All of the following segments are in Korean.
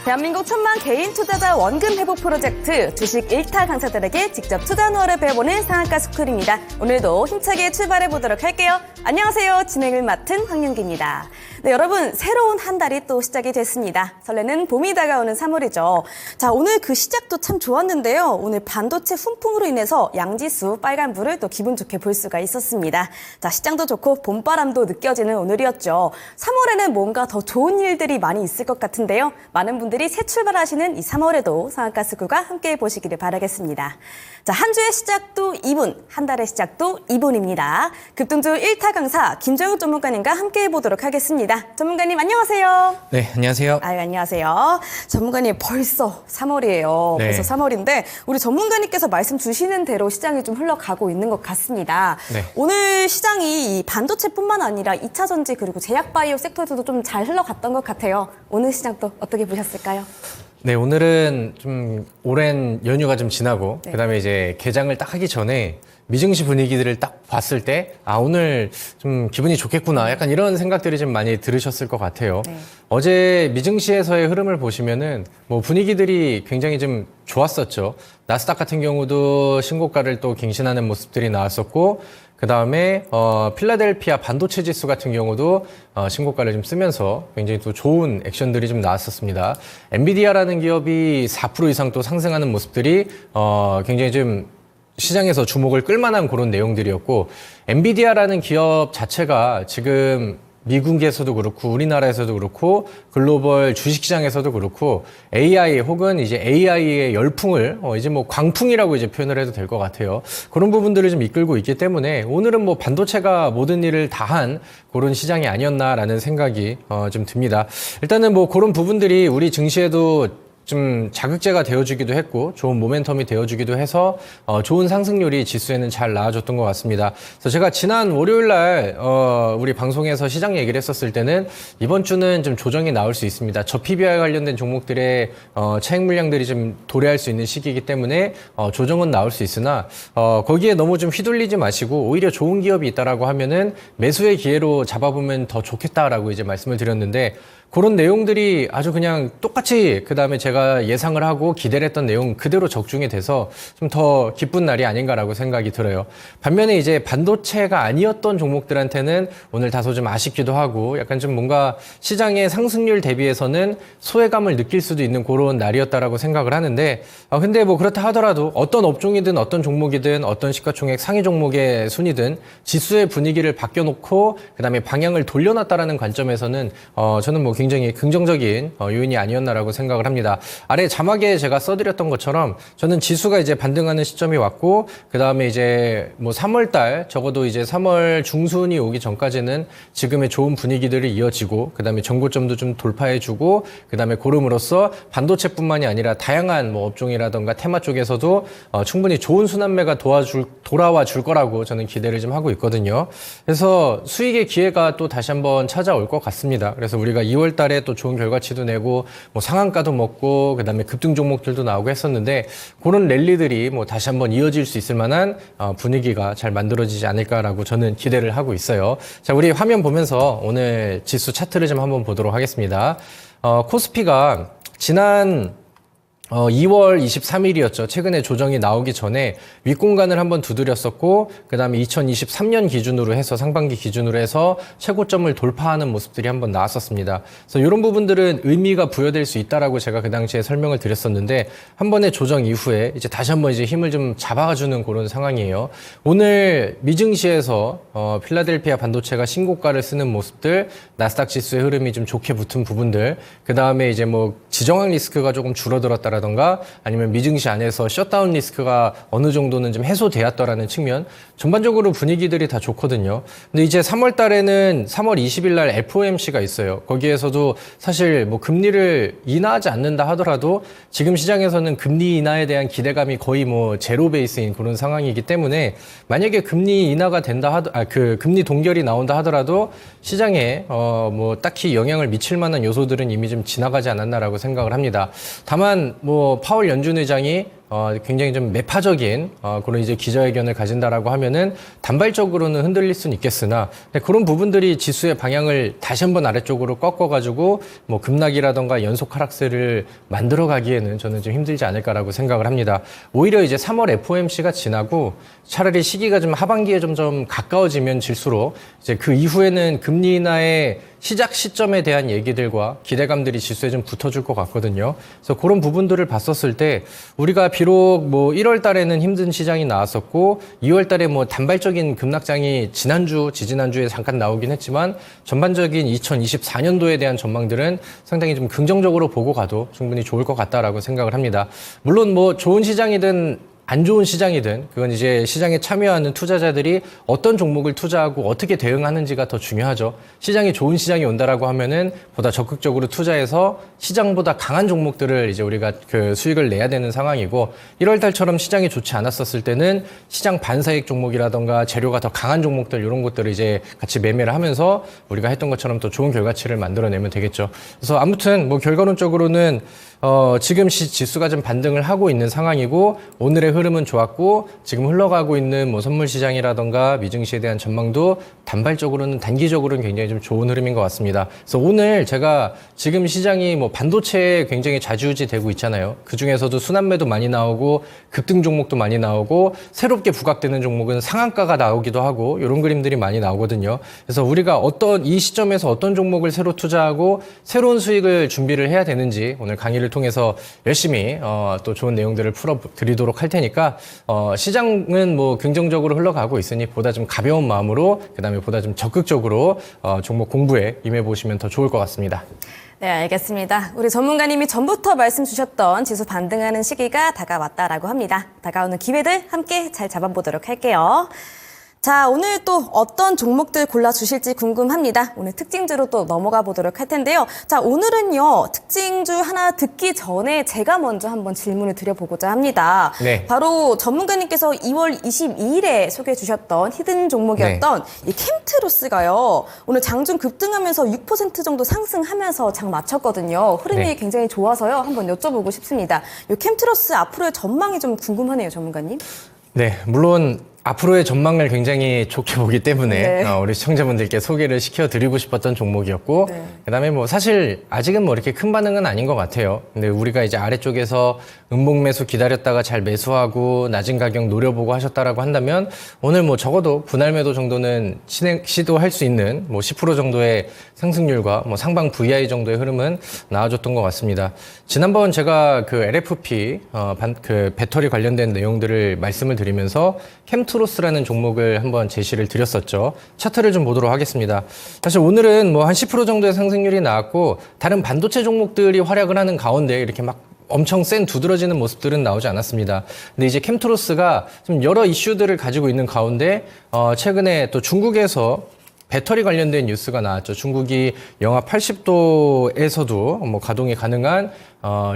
대한민국 천만 개인 투자자 원금 회복 프로젝트 주식 1타 강사들에게 직접 투자 노하우를 배워보는 상한가 스쿨입니다. 오늘도 힘차게 출발해보도록 할게요. 안녕하세요. 진행을 맡은 황윤기입니다. 네, 여러분 새로운 한 달이 또 시작이 됐습니다. 설레는 봄이 다가오는 3월이죠. 자, 오늘 그 시작도 참 좋았는데요. 오늘 반도체 훈풍으로 인해서 양지수 빨간불을 또 기분 좋게 볼 수가 있었습니다. 자, 시장도 좋고 봄바람도 느껴지는 오늘이었죠. 3월에는 뭔가 더 좋은 일들이 많이 있을 것 같은데요. 많은 분들이 새 출발하시는 이 3월에도 상한가 스쿨과 함께 보시기를 바라겠습니다. 자, 한 주의 시작도 2분, 한 달의 시작도 2분입니다. 급등주 1타 강사 김정욱 전문가님과 함께 해보도록 하겠습니다. 전문가님 안녕하세요. 네, 안녕하세요. 안녕하세요. 전문가님 벌써 3월이에요. 네. 벌써 3월인데 우리 전문가님께서 말씀 주시는 대로 시장이 좀 흘러가고 있는 것 같습니다. 네. 오늘 시장이 이 반도체뿐만 아니라 2차 전지 그리고 제약바이오 섹터에서도 좀 잘 흘러갔던 것 같아요. 오늘 시장도 어떻게 보셨을까요? 네, 오늘은 좀 오랜 연휴가 좀 지나고 네. 그다음에 이제 개장을 딱 하기 전에 미증시 분위기들을 딱 봤을 때 오늘 좀 기분이 좋겠구나 약간 이런 생각들이 좀 많이 들으셨을 것 같아요. 네. 어제 미증시에서의 흐름을 보시면은 뭐 분위기들이 굉장히 좀 좋았었죠. 나스닥 같은 경우도 신고가를 또 갱신하는 모습들이 나왔었고 그다음에 필라델피아 반도체 지수 같은 경우도 신고가를 좀 쓰면서 굉장히 또 좋은 액션들이 좀 나왔었습니다. 엔비디아라는 기업이 4% 이상 또 상승하는 모습들이 굉장히 좀 시장에서 주목을 끌만한 그런 내용들이었고 엔비디아라는 기업 자체가 지금 미국에서도 그렇고 우리나라에서도 그렇고 글로벌 주식시장에서도 그렇고 AI 혹은 이제 AI의 열풍을 이제 뭐 광풍이라고 이제 표현을 해도 될 것 같아요. 그런 부분들을 좀 이끌고 있기 때문에 오늘은 뭐 반도체가 모든 일을 다한 그런 시장이 아니었나라는 생각이 좀 듭니다. 일단은 뭐 그런 부분들이 우리 증시에도 좀 자극제가 되어주기도 했고 좋은 모멘텀이 되어주기도 해서 좋은 상승률이 지수에는 잘 나와줬던 것 같습니다. 그래서 제가 지난 월요일 날 우리 방송에서 시장 얘기를 했었을 때는 이번 주는 좀 조정이 나올 수 있습니다. 저 PBR 관련된 종목들의 차익 물량들이 좀 도래할 수 있는 시기이기 때문에 조정은 나올 수 있으나 거기에 너무 좀 휘둘리지 마시고 오히려 좋은 기업이 있다라고 하면은 매수의 기회로 잡아보면 더 좋겠다라고 이제 말씀을 드렸는데 그런 내용들이 아주 그냥 똑같이 그다음에 제가 예상을 하고 기대를 했던 내용 그대로 적중이 돼서 좀 더 기쁜 날이 아닌가라고 생각이 들어요. 반면에 이제 반도체가 아니었던 종목들한테는 오늘 다소 좀 아쉽기도 하고 약간 좀 뭔가 시장의 상승률 대비해서는 소외감을 느낄 수도 있는 그런 날이었다라고 생각을 하는데 근데 뭐 그렇다 하더라도 어떤 업종이든 어떤 종목이든 어떤 시가총액 상위 종목의 순위든 지수의 분위기를 바뀌어놓고 그다음에 방향을 돌려놨다라는 관점에서는 저는 뭐 굉장히 긍정적인 요인이 아니었나라고 생각을 합니다. 아래 자막에 제가 써드렸던 것처럼 저는 지수가 이제 반등하는 시점이 왔고 그 다음에 이제 뭐 3월달 적어도 이제 3월 중순이 오기 전까지는 지금의 좋은 분위기들이 이어지고 그 다음에 전고점도 좀 돌파해주고 그 다음에 고름으로써 반도체뿐만이 아니라 다양한 뭐 업종이라던가 테마 쪽에서도 충분히 좋은 순환매가 돌아와 줄 거라고 저는 기대를 좀 하고 있거든요. 그래서 수익의 기회가 또 다시 한번 찾아올 것 같습니다. 그래서 우리가 2월 달에 또 좋은 결과치도 내고 뭐 상한가도 먹고 그다음에 급등 종목들도 나오고 했었는데 그런 랠리들이 뭐 다시 한번 이어질 수 있을 만한 분위기가 잘 만들어지지 않을까라고 저는 기대를 하고 있어요. 자, 우리 화면 보면서 오늘 지수 차트를 좀 한번 보도록 하겠습니다. 코스피가 지난 2월 23일이었죠. 최근에 조정이 나오기 전에 윗공간을 한번 두드렸었고 그 다음에 2023년 기준으로 해서 상반기 기준으로 해서 최고점을 돌파하는 모습들이 한번 나왔었습니다. 그래서 이런 부분들은 의미가 부여될 수 있다라고 제가 그 당시에 설명을 드렸었는데 한 번의 조정 이후에 이제 다시 한번 이제 힘을 좀 잡아주는 그런 상황이에요. 오늘 미증시에서 필라델피아 반도체가 신고가를 쓰는 모습들, 나스닥 지수의 흐름이 좀 좋게 붙은 부분들, 그 다음에 이제 뭐 지정학 리스크가 조금 줄어들었다라던가 아니면 미증시 안에서 셧다운 리스크가 어느 정도는 좀 해소되었다라는 측면, 전반적으로 분위기들이 다 좋거든요. 근데 이제 3월 달에는 3월 20일 날 FOMC가 있어요. 거기에서도 사실 뭐 금리를 인하하지 않는다 하더라도 지금 시장에서는 금리 인하에 대한 기대감이 거의 뭐 제로 베이스인 그런 상황이기 때문에 만약에 금리 인하가 된다 금리 동결이 나온다 하더라도 시장에 뭐 딱히 영향을 미칠 만한 요소들은 이미 좀 지나가지 않았나라고 생각을 합니다. 다만 뭐 파월 연준 의장이 굉장히 좀 매파적인 그런 이제 기자회견을 가진다라고 하면은 단발적으로는 흔들릴 수는 있겠으나 그런 부분들이 지수의 방향을 다시 한번 아래쪽으로 꺾어가지고 뭐 급락이라던가 연속 하락세를 만들어가기에는 저는 좀 힘들지 않을까라고 생각을 합니다. 오히려 이제 3월 FOMC가 지나고 차라리 시기가 좀 하반기에 점점 가까워지면 질수록 이제 그 이후에는 금리 인하의 시작 시점에 대한 얘기들과 기대감들이 지수에 좀 붙어줄 것 같거든요. 그래서 그런 부분들을 봤었을 때 우리가 비록 뭐 1월 달에는 힘든 시장이 나왔었고 2월 달에 뭐 단발적인 급락장이 지지난주에 잠깐 나오긴 했지만 전반적인 2024년도에 대한 전망들은 상당히 좀 긍정적으로 보고 가도 충분히 좋을 것 같다라고 생각을 합니다. 물론 뭐 좋은 시장이든 안 좋은 시장이든 그건 이제 시장에 참여하는 투자자들이 어떤 종목을 투자하고 어떻게 대응하는지가 더 중요하죠. 시장이 좋은 시장이 온다라고 하면은 보다 적극적으로 투자해서 시장보다 강한 종목들을 이제 우리가 그 수익을 내야 되는 상황이고 1월 달처럼 시장이 좋지 않았었을 때는 시장 반사익 종목이라던가 재료가 더 강한 종목들 이런 것들을 이제 같이 매매를 하면서 우리가 했던 것처럼 더 좋은 결과치를 만들어내면 되겠죠. 그래서 아무튼 뭐 결과론적으로는 지금 지수가 좀 반등을 하고 있는 상황이고 오늘의 흐름은 좋았고 지금 흘러가고 있는 뭐 선물 시장이라던가 미증시에 대한 전망도 단발적으로는 단기적으로는 굉장히 좀 좋은 흐름인 것 같습니다. 그래서 오늘 제가 지금 시장이 뭐 반도체에 굉장히 좌지우지되고 있잖아요. 그 중에서도 순환매도 많이 나오고 급등 종목도 많이 나오고 새롭게 부각되는 종목은 상한가가 나오기도 하고 이런 그림들이 많이 나오거든요. 그래서 우리가 이 시점에서 어떤 종목을 새로 투자하고 새로운 수익을 준비를 해야 되는지 오늘 강의를 통해서 열심히 또 좋은 내용들을 풀어드리도록 할 테니까 시장은 뭐 긍정적으로 흘러가고 있으니 보다 좀 가벼운 마음으로 그다음에 보다 좀 적극적으로 종목 공부에 임해보시면 더 좋을 것 같습니다. 네, 알겠습니다. 우리 전문가님이 전부터 말씀 주셨던 지수 반등하는 시기가 다가왔다라고 합니다. 다가오는 기회들 함께 잘 잡아보도록 할게요. 자, 오늘 또 어떤 종목들 골라주실지 궁금합니다. 오늘 특징주로 또 넘어가 보도록 할 텐데요. 자, 오늘은요, 특징주 하나 듣기 전에 제가 먼저 한번 질문을 드려보고자 합니다. 네. 바로 전문가님께서 2월 22일에 소개해 주셨던 히든 종목이었던 이 캠트로스가요, 오늘 장중 급등하면서 6% 정도 상승하면서 장 마쳤거든요. 흐름이 네. 굉장히 좋아서요. 한번 여쭤보고 싶습니다. 이 캠트로스 앞으로의 전망이 좀 궁금하네요, 전문가님. 네, 물론 앞으로의 전망을 굉장히 좋게 보기 때문에 네. 우리 시청자분들께 소개를 시켜드리고 싶었던 종목이었고 네. 그다음에 뭐 사실 아직은 뭐 이렇게 큰 반응은 아닌 것 같아요. 근데 우리가 이제 아래쪽에서 음봉 매수 기다렸다가 잘 매수하고 낮은 가격 노려보고 하셨다라고 한다면 오늘 뭐 적어도 분할 매도 정도는 시도할 수 있는 뭐 10% 정도의 상승률과 뭐 상방 VI 정도의 흐름은 나와줬던 것 같습니다. 지난번 제가 그 LFP 그 배터리 관련된 내용들을 말씀을 드리면서 캠트로스라는 종목을 한번 제시를 드렸었죠. 차트를 좀 보도록 하겠습니다. 사실 오늘은 뭐 한 10% 정도의 상승률이 나왔고 다른 반도체 종목들이 활약을 하는 가운데 이렇게 막 엄청 센 두드러지는 모습들은 나오지 않았습니다. 근데 이제 캠트로스가 좀 여러 이슈들을 가지고 있는 가운데 최근에 또 중국에서 배터리 관련된 뉴스가 나왔죠. 중국이 영하 80도에서도 뭐 가동이 가능한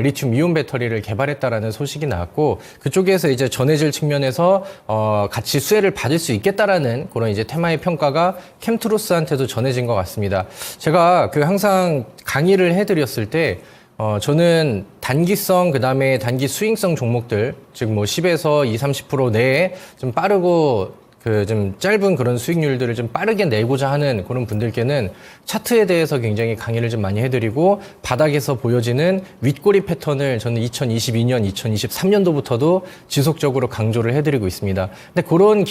리튬 이온 배터리를 개발했다라는 소식이 나왔고 그쪽에서 이제 전해질 측면에서 같이 수혜를 받을 수 있겠다라는 그런 이제 테마의 평가가 캠트로스한테도 전해진 것 같습니다. 제가 그 항상 강의를 해드렸을 때 저는 단기성 그다음에 단기 수익성 종목들 즉 뭐 10에서 20-30% 내에 좀 빠르고 좀 짧은 그런 수익률들을 좀 빠르게 내고자 하는 그런 분들께는 차트에 대해서 굉장히 강의를 좀 많이 해드리고 바닥에서 보여지는 윗꼬리 패턴을 저는 2022년, 2023년도부터도 지속적으로 강조를 해드리고 있습니다. 근데 그런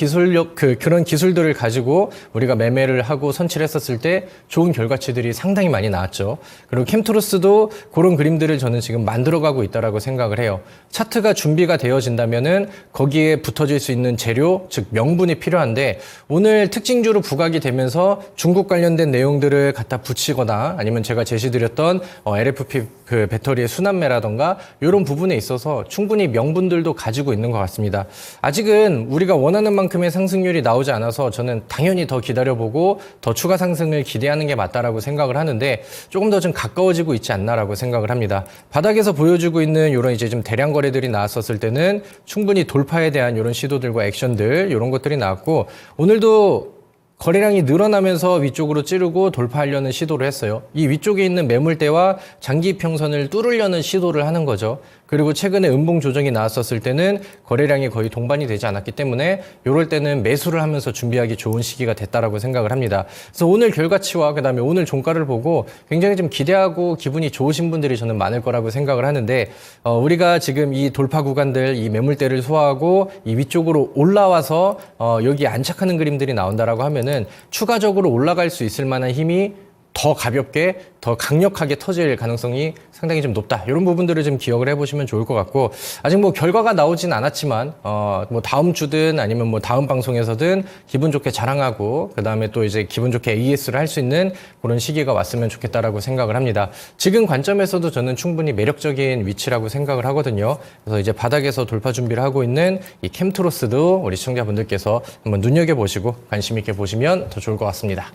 그런 기술들을 가지고 우리가 매매를 하고 선취를 했었을 때 좋은 결과치들이 상당히 많이 나왔죠. 그리고 캠트로스도 그런 그림들을 저는 지금 만들어가고 있다라고 생각을 해요. 차트가 준비가 되어진다면은 거기에 붙어질 수 있는 재료, 즉 명분이 필요한데 오늘 특징주로 부각이 되면서 중국 관련된 내용들을 갖다 붙이거나 아니면 제가 제시드렸던 LFP 그 배터리의 순환매라던가 이런 부분에 있어서 충분히 명분들도 가지고 있는 것 같습니다. 아직은 우리가 원하는 만큼의 상승률이 나오지 않아서 저는 당연히 더 기다려보고 더 추가 상승을 기대하는 게 맞다라고 생각을 하는데 조금 더 좀 가까워지고 있지 않나라고 생각을 합니다. 바닥에서 보여주고 있는 이런 이제 좀 대량 거래들이 나왔었을 때는 충분히 돌파에 대한 이런 시도들과 액션들 이런 것들이 나왔고 오늘도 거래량이 늘어나면서 위쪽으로 찌르고 돌파하려는 시도를 했어요. 이 위쪽에 있는 매물대와 장기 평선을 뚫으려는 시도를 하는 거죠. 그리고 최근에 음봉 조정이 나왔었을 때는 거래량이 거의 동반이 되지 않았기 때문에 이럴 때는 매수를 하면서 준비하기 좋은 시기가 됐다라고 생각을 합니다. 그래서 오늘 결과치와 그다음에 오늘 종가를 보고 굉장히 좀 기대하고 기분이 좋으신 분들이 저는 많을 거라고 생각을 하는데 우리가 지금 이 돌파 구간들 이 매물대를 소화하고 이 위쪽으로 올라와서 여기 안착하는 그림들이 나온다라고 하면은 추가적으로 올라갈 수 있을 만한 힘이 더 가볍게, 더 강력하게 터질 가능성이 상당히 좀 높다. 이런 부분들을 좀 기억을 해보시면 좋을 것 같고, 아직 뭐 결과가 나오진 않았지만, 뭐 다음 주든 아니면 뭐 다음 방송에서든 기분 좋게 자랑하고, 그 다음에 또 이제 기분 좋게 AS를 할 수 있는 그런 시기가 왔으면 좋겠다라고 생각을 합니다. 지금 관점에서도 저는 충분히 매력적인 위치라고 생각을 하거든요. 그래서 이제 바닥에서 돌파 준비를 하고 있는 이 캠트로스도 우리 시청자분들께서 한번 눈여겨보시고 관심 있게 보시면 더 좋을 것 같습니다.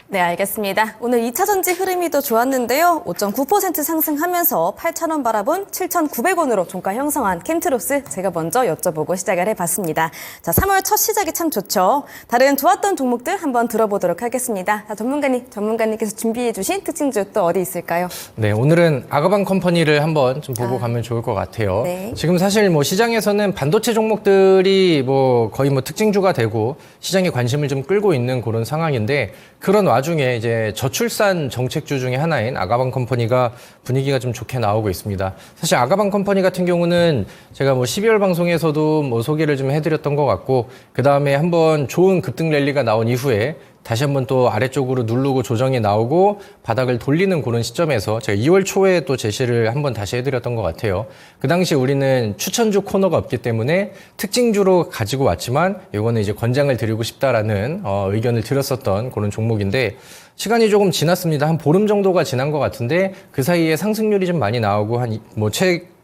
네, 알겠습니다. 오늘 2차 전지 흐름이 더 좋았는데요. 5.9% 상승하면서 8,000원 바라본 7,900원으로 종가 형성한 캠트로스 제가 먼저 여쭤보고 시작을 해봤습니다. 자, 3월 첫 시작이 참 좋죠. 다른 좋았던 종목들 한번 들어보도록 하겠습니다. 자, 전문가님께서 준비해주신 특징주 또 어디 있을까요? 네, 오늘은 아가방 컴퍼니를 한번 좀 보고 가면 좋을 것 같아요. 네. 지금 사실 뭐 시장에서는 반도체 종목들이 뭐 거의 뭐 특징주가 되고 시장의 관심을 좀 끌고 있는 그런 상황인데 그런 와중에 이제 저출산 정책주 중에 하나인 아가방 컴퍼니가 분위기가 좀 좋게 나오고 있습니다. 사실 아가방 컴퍼니 같은 경우는 제가 뭐 12월 방송에서도 뭐 소개를 좀 해드렸던 것 같고 그 다음에 한번 좋은 급등 랠리가 나온 이후에 다시 한번 또 아래쪽으로 누르고 조정이 나오고 바닥을 돌리는 그런 시점에서 제가 2월 초에 또 제시를 한번 다시 해드렸던 것 같아요. 그 당시 우리는 추천주 코너가 없기 때문에 특징주로 가지고 왔지만 이거는 이제 권장을 드리고 싶다라는 의견을 드렸었던 그런 종목인데 시간이 조금 지났습니다. 한 보름 정도가 지난 것 같은데 그 사이에 상승률이 좀 많이 나오고 한 뭐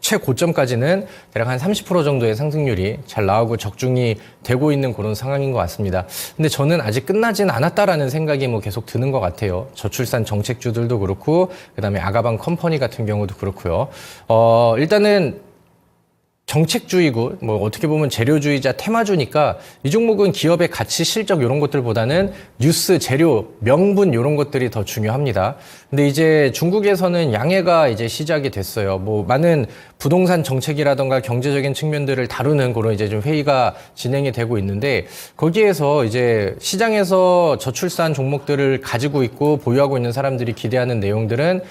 최고점까지는 대략 한 30% 정도의 상승률이 잘 나오고 적중이 되고 있는 그런 상황인 것 같습니다. 근데 저는 아직 끝나진 않았다라는 생각이 뭐 계속 드는 것 같아요. 저출산 정책주들도 그렇고 그다음에 아가방 컴퍼니 같은 경우도 그렇고요. 일단은 정책주의고 뭐 어떻게 보면 재료주의자 테마주니까 이 종목은 기업의 가치, 실적 이런 것들보다는 뉴스, 재료, 명분 이런 것들이 더 중요합니다. 근데 이제 중국에서는 양해가 이제 시작이 됐어요. 뭐 많은 부동산 정책이라던가 경제적인 측면들을 다루는 그런 이제 좀 회의가 진행이 되고 있는데 거기에서 이제 시장에서 저출산 종목들을 가지고 있고 보유하고 있는 사람들이 기대하는 내용들은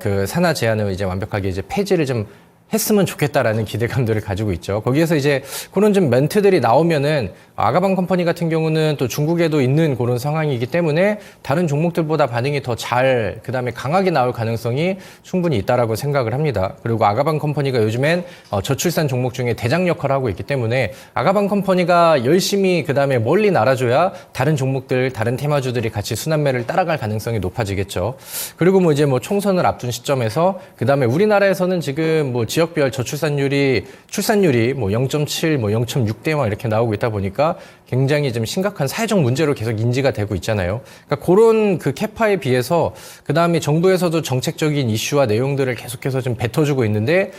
그 산하 제한을 이제 완벽하게 이제 폐지를 좀 했으면 좋겠다라는 기대감들을 가지고 있죠. 거기에서 이제 그런 좀 멘트들이 나오면은 아가방 컴퍼니 같은 경우는 또 중국에도 있는 그런 상황이기 때문에 다른 종목들보다 반응이 더 잘, 그 다음에 강하게 나올 가능성이 충분히 있다라고 생각을 합니다. 그리고 아가방 컴퍼니가 요즘엔 저출산 종목 중에 대장 역할을 하고 있기 때문에 아가방 컴퍼니가 열심히 그 다음에 멀리 날아줘야 다른 종목들, 다른 테마주들이 같이 순환매를 따라갈 가능성이 높아지겠죠. 그리고 뭐 이제 뭐 총선을 앞둔 시점에서 그 다음에 우리나라에서는 지금 뭐 지역별 저출산율이 출산율이 뭐 0.7, 뭐 0.6대 막 이렇게 나오고 있다 보니까 굉장히 좀 심각한 사회적 문제로 계속 인지가 되고 있잖아요. 그러니까 그런 그 캐파에 비해서 그 다음에 정부에서도 정책적인 이슈와 내용들을 계속해서 좀 뱉어주고 있는데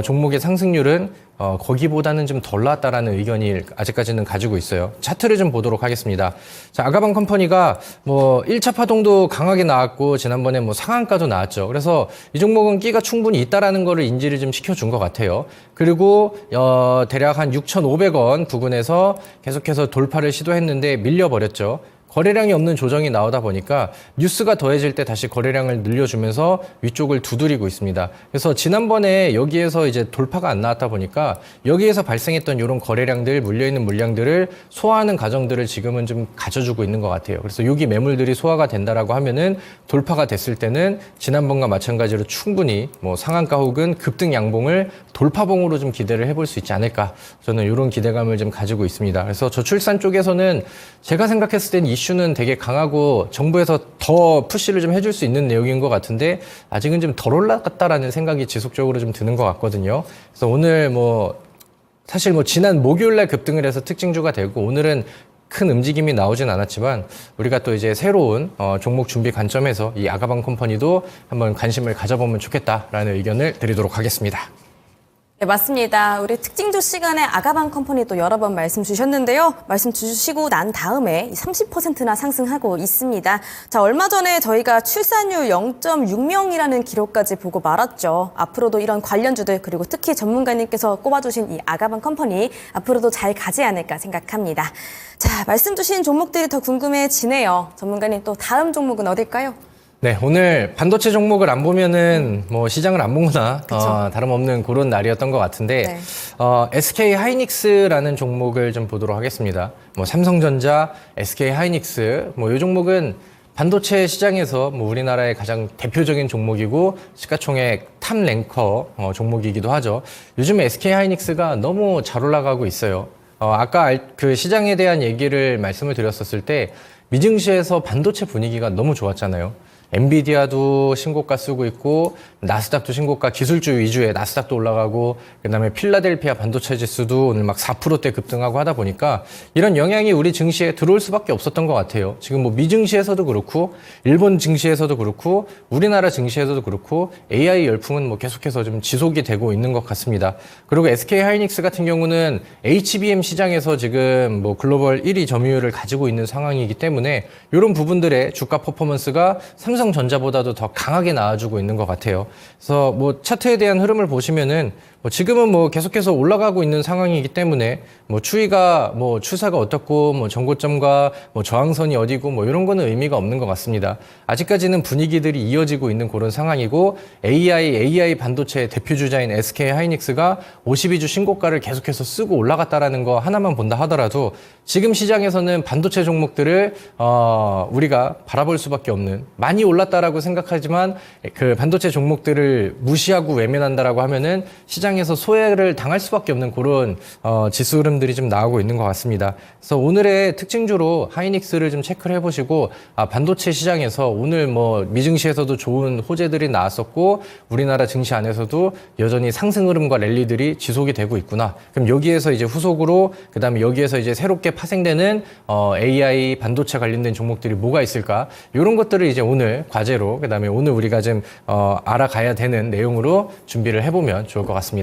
종목의 상승률은 거기보다는 좀 덜 나왔다라는 의견이 아직까지는 가지고 있어요. 차트를 좀 보도록 하겠습니다. 자, 아가방 컴퍼니가 뭐 1차 파동도 강하게 나왔고 지난번에 뭐 상한가도 나왔죠. 그래서 이 종목은 끼가 충분히 있다라는 거를 인지를 좀 시켜준 것 같아요. 그리고 대략 한 6,500원 부근에서 계속해서 돌파를 시도했는데 밀려버렸죠. 거래량이 없는 조정이 나오다 보니까 뉴스가 더해질 때 다시 거래량을 늘려주면서 위쪽을 두드리고 있습니다. 그래서 지난번에 여기에서 이제 돌파가 안 나왔다 보니까 여기에서 발생했던 이런 거래량들, 물려있는 물량들을 소화하는 과정들을 지금은 좀 가져주고 있는 것 같아요. 그래서 여기 매물들이 소화가 된다라고 하면은 돌파가 됐을 때는 지난번과 마찬가지로 충분히 뭐 상한가 혹은 급등 양봉을 돌파봉으로 좀 기대를 해볼 수 있지 않을까. 저는 이런 기대감을 좀 가지고 있습니다. 그래서 저출산 쪽에서는 제가 생각했을 땐 이슈는 되게 강하고 정부에서 더 푸시를 좀 해줄 수 있는 내용인 것 같은데 아직은 좀 덜 올라갔다라는 생각이 지속적으로 좀 드는 것 같거든요. 그래서 오늘 뭐 사실 뭐 지난 목요일날 급등을 해서 특징주가 되고 오늘은 큰 움직임이 나오진 않았지만 우리가 또 이제 새로운 종목 준비 관점에서 이 아가방 컴퍼니도 한번 관심을 가져보면 좋겠다라는 의견을 드리도록 하겠습니다. 네, 맞습니다. 우리 특징주 시간에 아가방 컴퍼니 또 여러 번 말씀 주셨는데요. 말씀 주시고 난 다음에 30%나 상승하고 있습니다. 자, 얼마 전에 저희가 출산율 0.6명이라는 기록까지 보고 말았죠. 앞으로도 이런 관련주들 그리고 특히 전문가님께서 꼽아주신 이 아가방 컴퍼니 앞으로도 잘 가지 않을까 생각합니다. 자, 말씀 주신 종목들이 더 궁금해지네요. 전문가님 또 다음 종목은 어딜까요? 네, 오늘 반도체 종목을 안 보면은 뭐 시장을 안 본 거나 다름없는 그런 날이었던 것 같은데 네. SK 하이닉스라는 종목을 좀 보도록 하겠습니다. 뭐 삼성전자, SK 하이닉스 뭐 이 종목은 반도체 시장에서 뭐 우리나라의 가장 대표적인 종목이고 시가총액 탑 랭커 종목이기도 하죠. 요즘 SK 하이닉스가 너무 잘 올라가고 있어요. 아까 그 시장에 대한 얘기를 말씀을 드렸었을 때 미증시에서 반도체 분위기가 너무 좋았잖아요. 엔비디아도 신고가 쓰고 있고 나스닥도 신고가 기술주 위주의 나스닥도 올라가고 그다음에 필라델피아 반도체 지수도 오늘 막 4%대 급등하고 하다 보니까 이런 영향이 우리 증시에 들어올 수밖에 없었던 것 같아요. 지금 뭐 미증시에서도 그렇고 일본 증시에서도 그렇고 우리나라 증시에서도 그렇고 AI 열풍은 뭐 계속해서 좀 지속이 되고 있는 것 같습니다. 그리고 SK 하이닉스 같은 경우는 HBM 시장에서 지금 뭐 글로벌 1위 점유율을 가지고 있는 상황이기 때문에 이런 부분들의 주가 퍼포먼스가 삼성전자보다도 더 강하게 나와주고 있는 것 같아요. 그래서 뭐 차트에 대한 흐름을 보시면은 뭐 지금은 뭐 계속해서 올라가고 있는 상황이기 때문에 뭐 추이가 뭐 추세가 어떻고 뭐 전고점과 뭐 저항선이 어디고 뭐 이런 거는 의미가 없는 것 같습니다. 아직까지는 분위기들이 이어지고 있는 그런 상황이고 AI 반도체 대표 주자인 SK 하이닉스가 52주 신고가를 계속해서 쓰고 올라갔다라는 거 하나만 본다 하더라도 지금 시장에서는 반도체 종목들을 우리가 바라볼 수밖에 없는 많이 올랐다라고 생각하지만 그 반도체 종목들을 무시하고 외면한다라고 하면은 시장에서 소외를 당할 수밖에 없는 그런 지수 흐름들이 좀 나오고 있는 것 같습니다. 그래서 오늘의 특징주로 하이닉스를 좀 체크를 해보시고 반도체 시장에서 오늘 뭐 미증시에서도 좋은 호재들이 나왔었고 우리나라 증시 안에서도 여전히 상승 흐름과 랠리들이 지속이 되고 있구나. 그럼 여기에서 이제 후속으로 그다음에 여기에서 이제 새롭게 파생되는 AI 반도체 관련된 종목들이 뭐가 있을까? 이런 것들을 이제 오늘 과제로 그다음에 오늘 우리가 좀 알아가야 되는 내용으로 준비를 해보면 좋을 것 같습니다.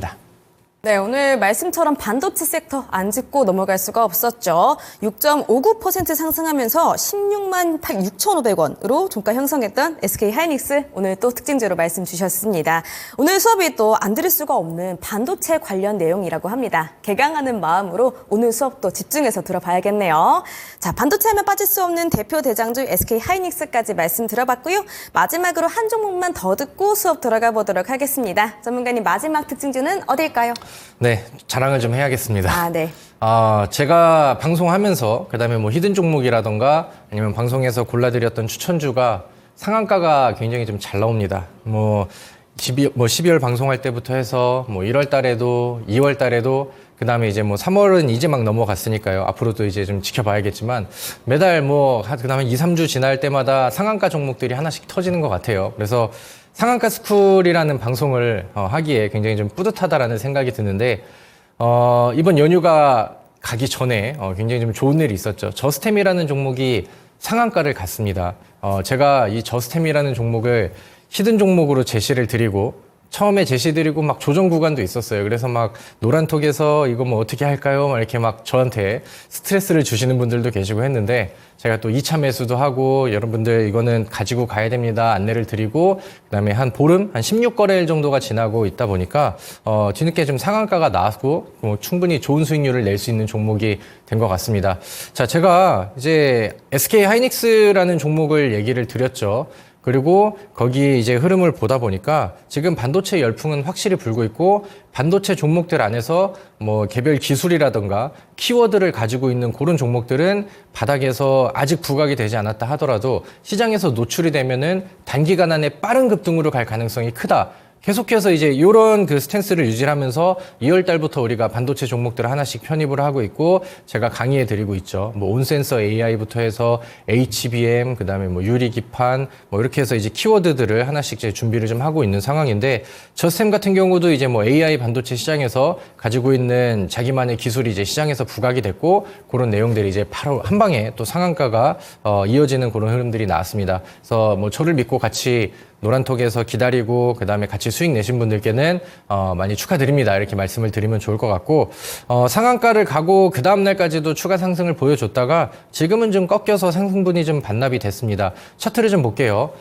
네, 오늘 말씀처럼 반도체 섹터 안 짚고 넘어갈 수가 없었죠. 6.59% 상승하면서 16만 6,500원으로 종가 형성했던 SK 하이닉스 오늘 또 특징주로 말씀 주셨습니다. 오늘 수업이 또 안 들을 수가 없는 반도체 관련 내용이라고 합니다. 개강하는 마음으로 오늘 수업도 집중해서 들어봐야겠네요. 자, 반도체 하면 빠질 수 없는 대표 대장주 SK 하이닉스까지 말씀 들어봤고요. 마지막으로 한 종목만 더 듣고 수업 들어가 보도록 하겠습니다. 전문가님 마지막 특징주는 어딜까요? 네, 자랑을 좀 해야겠습니다. 네. 제가 방송하면서 그다음에 뭐 히든 종목이라던가 아니면 방송에서 골라드렸던 추천주가 상한가가 굉장히 좀 잘 나옵니다. 뭐 12월 방송할 때부터 해서 뭐 1월 달에도 2월 달에도 그다음에 이제 뭐 3월은 이제 막 넘어갔으니까요. 앞으로도 이제 좀 지켜봐야겠지만 매달 뭐 그다음에 2, 3주 지날 때마다 상한가 종목들이 하나씩 터지는 것 같아요. 그래서 상한가 스쿨이라는 방송을 하기에 굉장히 좀 뿌듯하다라는 생각이 드는데 이번 연휴가 가기 전에 굉장히 좀 좋은 일이 있었죠. 저스템이라는 종목이 상한가를 갔습니다. 제가 이 저스템이라는 종목을 히든 종목으로 제시를 드리고 처음에 제시드리고 막 조정 구간도 있었어요. 그래서 막 노란톡에서 이거 뭐 어떻게 할까요? 막 이렇게 막 저한테 스트레스를 주시는 분들도 계시고 했는데 제가 또 2차 매수도 하고 여러분들 이거는 가지고 가야 됩니다. 안내를 드리고 그다음에 한 보름, 한 16거래일 정도가 지나고 있다 보니까 뒤늦게 좀 상한가가 나왔고 충분히 좋은 수익률을 낼 수 있는 종목이 된 것 같습니다. 자, 제가 이제 SK 하이닉스라는 종목을 얘기를 드렸죠. 그리고 거기 이제 흐름을 보다 보니까 지금 반도체 열풍은 확실히 불고 있고 반도체 종목들 안에서 뭐 개별 기술이라든가 키워드를 가지고 있는 그런 종목들은 바닥에서 아직 부각이 되지 않았다 하더라도 시장에서 노출이 되면은 단기간 안에 빠른 급등으로 갈 가능성이 크다. 계속해서 이제 이런 그 스탠스를 유지하면서 2월 달부터 우리가 반도체 종목들을 하나씩 편입을 하고 있고 제가 강의해 드리고 있죠. 뭐 온센서 AI부터 해서 HBM 그다음에 뭐 유리 기판 뭐 이렇게 해서 이제 키워드들을 하나씩 이제 준비를 좀 하고 있는 상황인데 저스템 같은 경우도 이제 뭐 AI 반도체 시장에서 가지고 있는 자기만의 기술이 이제 시장에서 부각이 됐고 그런 내용들이 이제 바로 한 방에 또 상한가가 이어지는 그런 흐름들이 나왔습니다. 그래서 뭐 저를 믿고 같이 노란톡에서 기다리고 그다음에 같이 수익 내신 분들께는 많이 축하드립니다. 이렇게 말씀을 드리면 좋을 것 같고 상한가를 가고 그 다음 날까지도 추가 상승을 보여줬다가 지금은 좀 꺾여서 상승분이 좀 반납이 됐습니다. 차트를 좀 볼게요.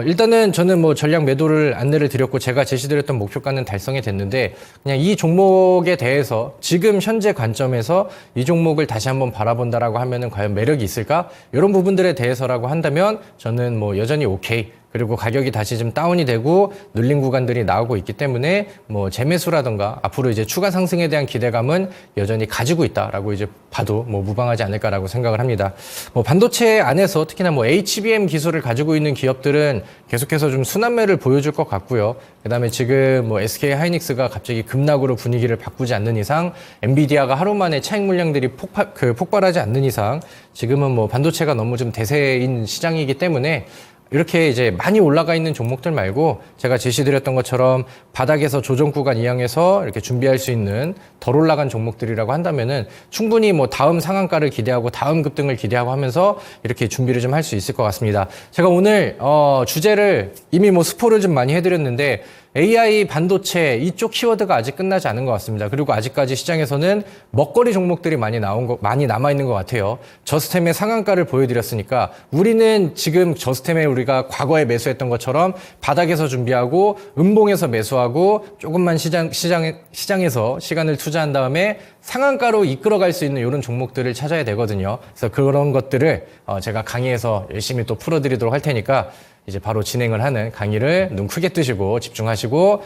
일단은 저는 뭐 전략 매도를 안내를 드렸고 제가 제시드렸던 목표가는 달성이 됐는데 그냥 이 종목에 대해서 지금 현재 관점에서 이 종목을 다시 한번 바라본다라고 하면은 과연 매력이 있을까? 이런 부분들에 대해서라고 한다면 저는 뭐 여전히 오케이. 그리고 가격이 다시 좀 다운이 되고 눌린 구간들이 나오고 있기 때문에 뭐 재매수라던가 앞으로 이제 추가 상승에 대한 기대감은 여전히 가지고 있다라고 이제 봐도 뭐 무방하지 않을까라고 생각을 합니다. 뭐 반도체 안에서 특히나 뭐 HBM 기술을 가지고 있는 기업들은 계속해서 좀 순환매를 보여줄 것 같고요. 그다음에 지금 뭐 SK 하이닉스가 갑자기 급락으로 분위기를 바꾸지 않는 이상, 엔비디아가 하루 만에 차익 물량들이 폭발하지 않는 이상, 지금은 뭐 반도체가 너무 좀 대세인 시장이기 때문에 이렇게 이제 많이 올라가 있는 종목들 말고 제가 제시드렸던 것처럼 바닥에서 조정 구간 이항해서 이렇게 준비할 수 있는 덜 올라간 종목들이라고 한다면은 충분히 뭐 다음 상한가를 기대하고 다음 급등을 기대하고 하면서 이렇게 준비를 좀 할 수 있을 것 같습니다. 제가 오늘 주제를 이미 뭐 스포를 좀 많이 해드렸는데 AI, 반도체 이쪽 키워드가 아직 끝나지 않은 것 같습니다. 그리고 아직까지 시장에서는 먹거리 종목들이 많이 남아 있는 것 같아요. 저스템의 상한가를 보여드렸으니까 우리는 지금 저스템에 우리가 과거에 매수했던 것처럼 바닥에서 준비하고 음봉에서 매수하고 조금만 시장에서 시간을 투자한 다음에 상한가로 이끌어갈 수 있는 이런 종목들을 찾아야 되거든요. 그래서 그런 것들을 제가 강의에서 열심히 또 풀어드리도록 할 테니까 이제 바로 진행을 하는 강의를 눈 크게 뜨시고 집중하시고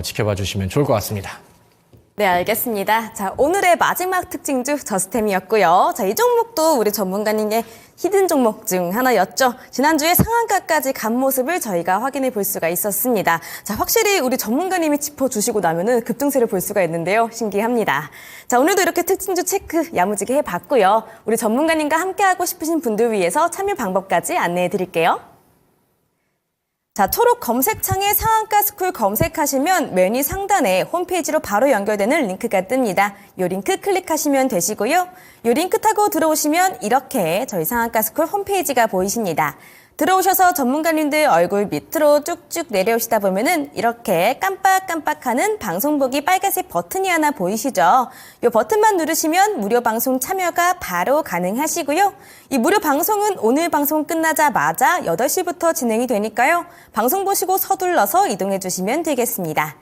지켜봐 주시면 좋을 것 같습니다. 네, 알겠습니다. 자, 오늘의 마지막 특징주 저스템이었고요. 자, 이 종목도 우리 전문가님의 히든 종목 중 하나였죠. 지난주에 상한가까지 간 모습을 저희가 확인해 볼 수가 있었습니다. 자, 확실히 우리 전문가님이 짚어주시고 나면은 급등세를 볼 수가 있는데요. 신기합니다. 자, 오늘도 이렇게 특징주 체크 야무지게 해봤고요. 우리 전문가님과 함께하고 싶으신 분들 위해서 참여 방법까지 안내해 드릴게요. 자, 초록 검색창에 상한가 스쿨 검색하시면 메뉴 상단에 홈페이지로 바로 연결되는 링크가 뜹니다. 이 링크 클릭하시면 되시고요. 이 링크 타고 들어오시면 이렇게 저희 상한가 스쿨 홈페이지가 보이십니다. 들어오셔서 전문가님들 얼굴 밑으로 쭉쭉 내려오시다 보면은 이렇게 깜빡깜빡하는 방송 보기 빨간색 버튼이 하나 보이시죠? 이 버튼만 누르시면 무료 방송 참여가 바로 가능하시고요. 이 무료 방송은 오늘 방송 끝나자마자 8시부터 진행이 되니까요. 방송 보시고 서둘러서 이동해 주시면 되겠습니다.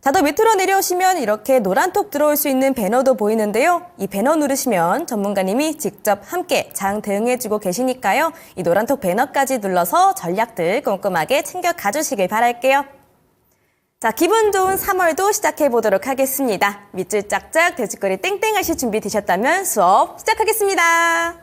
자, 더 밑으로 내려오시면 이렇게 노란톡 들어올 수 있는 배너도 보이는데요. 이 배너 누르시면 전문가님이 직접 함께 장 대응해주고 계시니까요. 이 노란톡 배너까지 눌러서 전략들 꼼꼼하게 챙겨 가주시길 바랄게요. 자, 기분 좋은 3월도 시작해 보도록 하겠습니다. 밑줄 짝짝, 돼지꼬리 땡땡 하실 준비 되셨다면 수업 시작하겠습니다.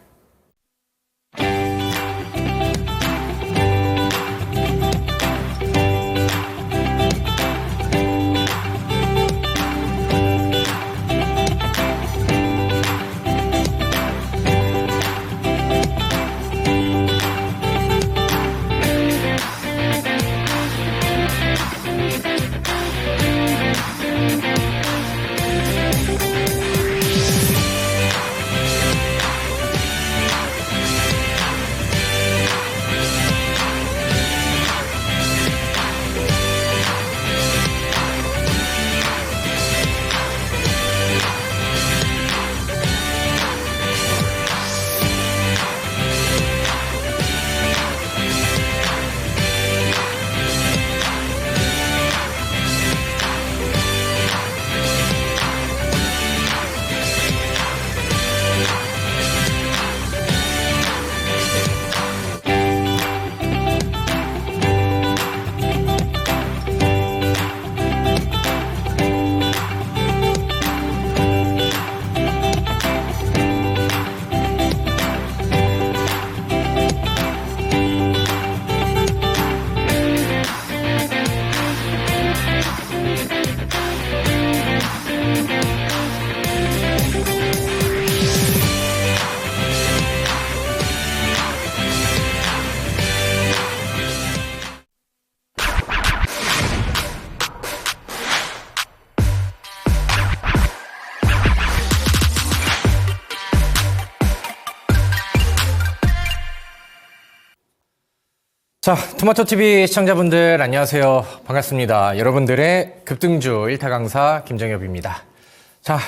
자, 토마토TV 시청자분들 안녕하세요. 반갑습니다. 여러분들의 급등주 1타 강사 김정엽입니다. 자,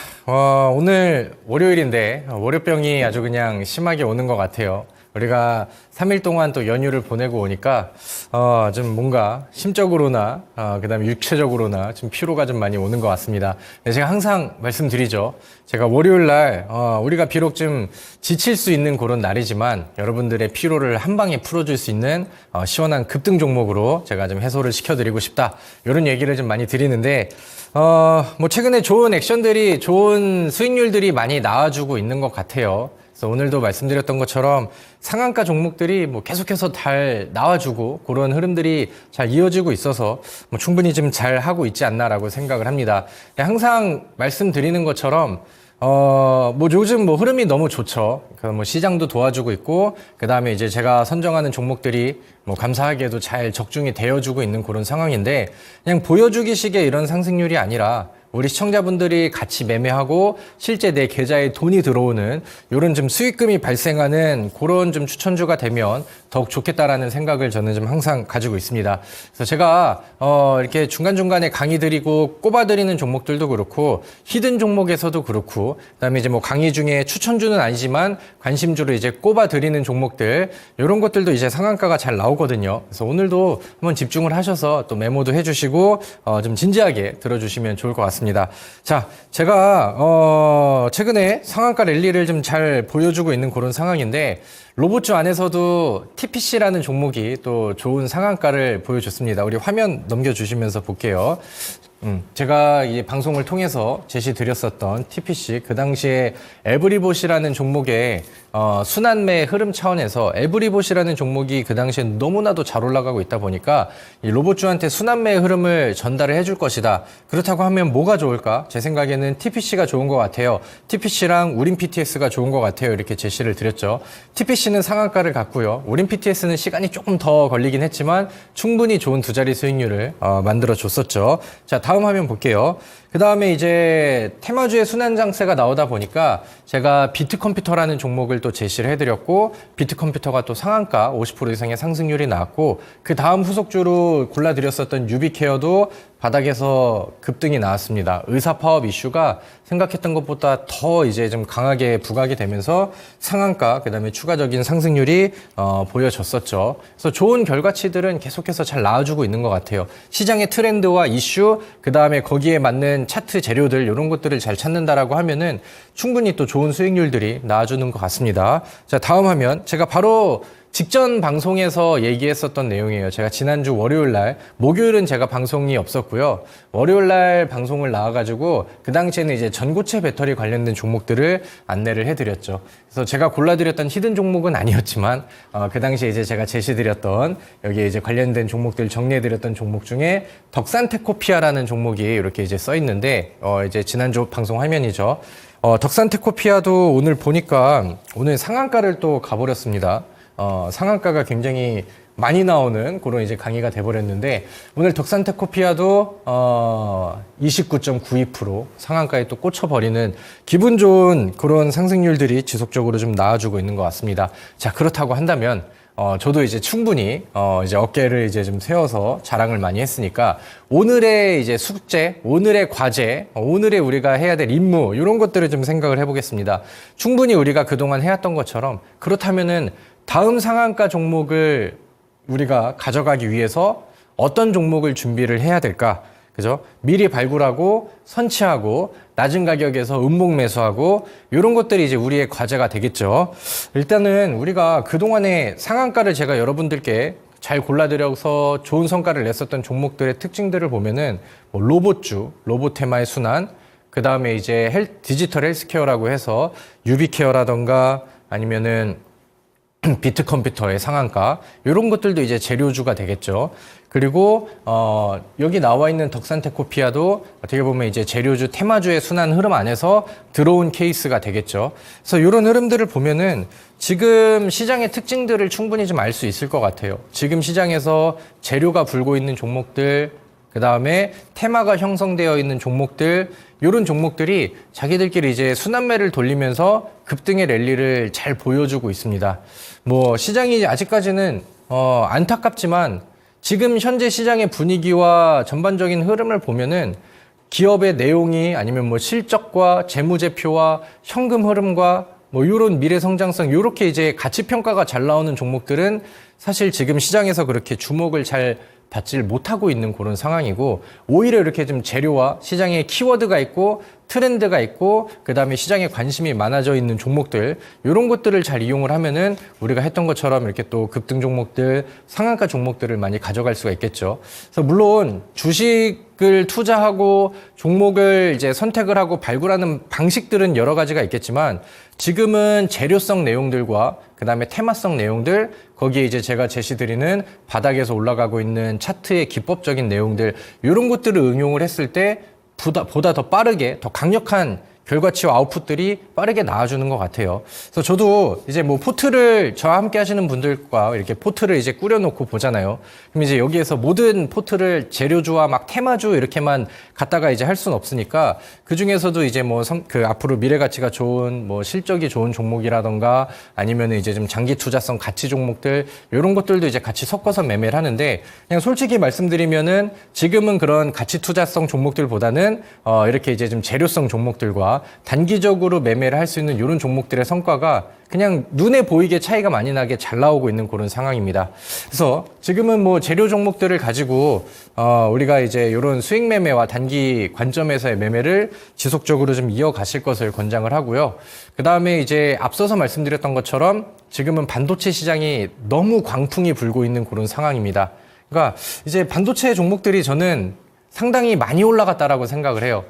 오늘 월요일인데 월요병이 아주 그냥 심하게 오는 것 같아요. 우리가 3일 동안 또 연휴를 보내고 오니까 좀 뭔가 심적으로나 그다음에 육체적으로나 좀 피로가 좀 많이 오는 것 같습니다. 네, 제가 항상 말씀드리죠. 제가 월요일 날 우리가 비록 좀 지칠 수 있는 그런 날이지만 여러분들의 피로를 한 방에 풀어줄 수 있는 시원한 급등 종목으로 제가 좀 해소를 시켜드리고 싶다. 이런 얘기를 좀 많이 드리는데 뭐 최근에 좋은 액션들이 좋은 수익률들이 많이 나와주고 있는 것 같아요. 그래서 오늘도 말씀드렸던 것처럼 상한가 종목들이 뭐 계속해서 잘 나와주고 그런 흐름들이 잘 이어지고 있어서 뭐 충분히 좀 잘 하고 있지 않나라고 생각을 합니다. 항상 말씀드리는 것처럼 뭐 요즘 뭐 흐름이 너무 좋죠. 뭐 시장도 도와주고 있고 그 다음에 이제 제가 선정하는 종목들이 뭐 감사하게도 잘 적중이 되어주고 있는 그런 상황인데 그냥 보여주기식의 이런 상승률이 아니라 우리 시청자분들이 같이 매매하고 실제 내 계좌에 돈이 들어오는 이런 좀 수익금이 발생하는 그런 좀 추천주가 되면 더욱 좋겠다라는 생각을 저는 좀 항상 가지고 있습니다. 그래서 제가 이렇게 중간중간에 강의 드리고 꼽아드리는 종목들도 그렇고 히든 종목에서도 그렇고 그다음에 이제 뭐 강의 중에 추천주는 아니지만 관심주로 이제 꼽아드리는 종목들 이런 것들도 이제 상한가가 잘 나오거든요. 그래서 오늘도 한번 집중을 하셔서 또 메모도 해주시고 좀 진지하게 들어주시면 좋을 것 같습니다. 자, 제가 최근에 상한가 랠리를 좀 잘 보여주고 있는 그런 상황인데 로봇주 안에서도 TPC라는 종목이 또 좋은 상한가를 보여줬습니다. 우리 화면 넘겨주시면서 볼게요. 제가 이 방송을 통해서 제시드렸었던 TPC 그 당시에 에브리봇이라는 종목의 순환매 흐름 차원에서 에브리봇이라는 종목이 그 당시에 너무나도 잘 올라가고 있다 보니까 이 로봇주한테 순환매 흐름을 전달을 해줄 것이다. 그렇다고 하면 뭐가 좋을까? 제 생각에는 TPC가 좋은 것 같아요. TPC랑 우린 PTS가 좋은 것 같아요. 이렇게 제시를 드렸죠. TPC는 상한가를 갖고요. 우린 PTS는 시간이 조금 더 걸리긴 했지만 충분히 좋은 두 자리 수익률을 만들어 줬었죠. 자, 다음 화면 볼게요. 그 다음에 이제 테마주의 순환장세가 나오다 보니까 제가 비트컴퓨터라는 종목을 또 제시를 해드렸고 비트컴퓨터가 또 상한가 50% 이상의 상승률이 나왔고 그 다음 후속주로 골라드렸었던 유비케어도 바닥에서 급등이 나왔습니다. 의사 파업 이슈가 생각했던 것보다 더 이제 좀 강하게 부각이 되면서 상한가 그다음에 추가적인 상승률이 보여졌었죠. 그래서 좋은 결과치들은 계속해서 잘 나와주고 있는 것 같아요. 시장의 트렌드와 이슈 그다음에 거기에 맞는 차트 재료들 이런 것들을 잘 찾는다라고 하면은 충분히 또 좋은 수익률들이 나와주는 것 같습니다. 자, 다음 화면 제가 바로 직전 방송에서 얘기했었던 내용이에요. 제가 지난주 월요일 날, 목요일은 제가 방송이 없었고요. 월요일 날 방송을 나와가지고 그 당시에는 이제 전고체 배터리 관련된 종목들을 안내를 해드렸죠. 그래서 제가 골라드렸던 히든 종목은 아니었지만 그 당시에 이제 제가 제시드렸던 여기에 이제 관련된 종목들 정리해드렸던 종목 중에 덕산테코피아라는 종목이 이렇게 이제 써 있는데 이제 지난주 방송 화면이죠. 덕산테코피아도 오늘 보니까 오늘 상한가를 또 가버렸습니다. 상한가가 굉장히 많이 나오는 그런 이제 강의가 돼버렸는데 오늘 덕산테코피아도 29.92% 상한가에 또 꽂혀버리는 기분 좋은 그런 상승률들이 지속적으로 좀 나와주고 있는 것 같습니다. 자, 그렇다고 한다면 저도 이제 충분히 이제 어깨를 이제 좀 세워서 자랑을 많이 했으니까 오늘의 이제 숙제, 오늘의 과제, 오늘의 우리가 해야 될 임무 이런 것들을 좀 생각을 해보겠습니다. 충분히 우리가 그동안 해왔던 것처럼 그렇다면은 다음 상한가 종목을 우리가 가져가기 위해서 어떤 종목을 준비를 해야 될까? 그죠? 미리 발굴하고 선취하고 낮은 가격에서 음봉 매수하고 이런 것들이 이제 우리의 과제가 되겠죠. 일단은 우리가 그동안의 상한가를 제가 여러분들께 잘 골라드려서 좋은 성과를 냈었던 종목들의 특징들을 보면은 뭐 로봇주, 로봇 테마의 순환, 그 다음에 이제 디지털 헬스케어라고 해서 유비케어라던가 아니면은 비트컴퓨터의 상한가 이런 것들도 이제 재료주가 되겠죠. 그리고 여기 나와 있는 덕산테코피아도 어떻게 보면 이제 재료주 테마주의 순환 흐름 안에서 들어온 케이스가 되겠죠. 그래서 이런 흐름들을 보면은 지금 시장의 특징들을 충분히 좀 알 수 있을 것 같아요. 지금 시장에서 재료가 불고 있는 종목들, 그 다음에 테마가 형성되어 있는 종목들, 이런 종목들이 자기들끼리 이제 순환매를 돌리면서 급등의 랠리를 잘 보여주고 있습니다. 뭐 시장이 아직까지는 안타깝지만 지금 현재 시장의 분위기와 전반적인 흐름을 보면은 기업의 내용이 아니면 뭐 실적과 재무제표와 현금 흐름과 뭐 이런 미래 성장성 이렇게 이제 가치 평가가 잘 나오는 종목들은 사실 지금 시장에서 그렇게 주목을 잘 받질 못하고 있는 그런 상황이고, 오히려 이렇게 좀 재료와 시장에 키워드가 있고 트렌드가 있고 그다음에 시장에 관심이 많아져 있는 종목들, 이런 것들을 잘 이용을 하면은 우리가 했던 것처럼 이렇게 또 급등 종목들, 상한가 종목들을 많이 가져갈 수가 있겠죠. 그래서 물론 주식을 투자하고 종목을 이제 선택을 하고 발굴하는 방식들은 여러 가지가 있겠지만, 지금은 재료성 내용들과 그다음에 테마성 내용들, 거기에 이제 제가 제시드리는 바닥에서 올라가고 있는 차트의 기법적인 내용들, 이런 것들을 응용을 했을 때 보다 더 빠르게, 더 강력한 결과치와 아웃풋들이 빠르게 나와주는 것 같아요. 그래서 저도 이제 뭐 포트를 저와 함께 하시는 분들과 이렇게 포트를 이제 꾸려놓고 보잖아요. 그럼 이제 여기에서 모든 포트를 재료주와 막 테마주 이렇게만 갖다가 이제 할 수는 없으니까, 그 중에서도 이제 뭐 그 앞으로 미래 가치가 좋은 뭐 실적이 좋은 종목이라던가 아니면 이제 좀 장기 투자성 가치 종목들, 이런 것들도 이제 같이 섞어서 매매를 하는데, 그냥 솔직히 말씀드리면은 지금은 그런 가치 투자성 종목들보다는 이렇게 이제 좀 재료성 종목들과 단기적으로 매매를 할 수 있는 이런 종목들의 성과가 그냥 눈에 보이게 차이가 많이 나게 잘 나오고 있는 그런 상황입니다. 그래서 지금은 뭐 재료 종목들을 가지고 우리가 이제 이런 수익 매매와 단기 관점에서의 매매를 지속적으로 좀 이어가실 것을 권장을 하고요. 그 다음에 이제 앞서서 말씀드렸던 것처럼 지금은 반도체 시장이 너무 광풍이 불고 있는 그런 상황입니다. 그러니까 이제 반도체 종목들이 저는 상당히 많이 올라갔다라고 생각을 해요.